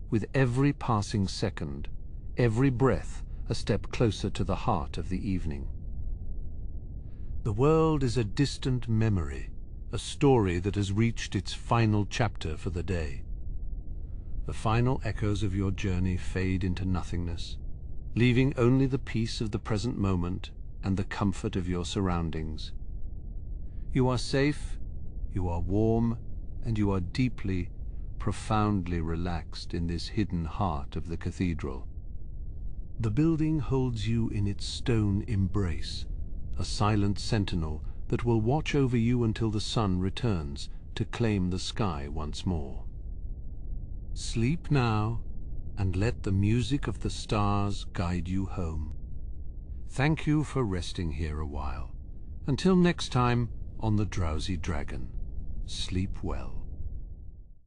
with every passing second, every breath a step closer to the heart of the evening. The world is a distant memory, a story that has reached its final chapter for the day. The final echoes of your journey fade into nothingness, leaving only the peace of the present moment and the comfort of your surroundings. You are safe, you are warm, and you are deeply, profoundly relaxed in this hidden heart of the cathedral. The building holds you in its stone embrace, a silent sentinel that will watch over you until the sun returns to claim the sky once more. Sleep now, and let the music of the stars guide you home. Thank you for resting here a while. Until next time on the Drowsy Dragon, sleep well.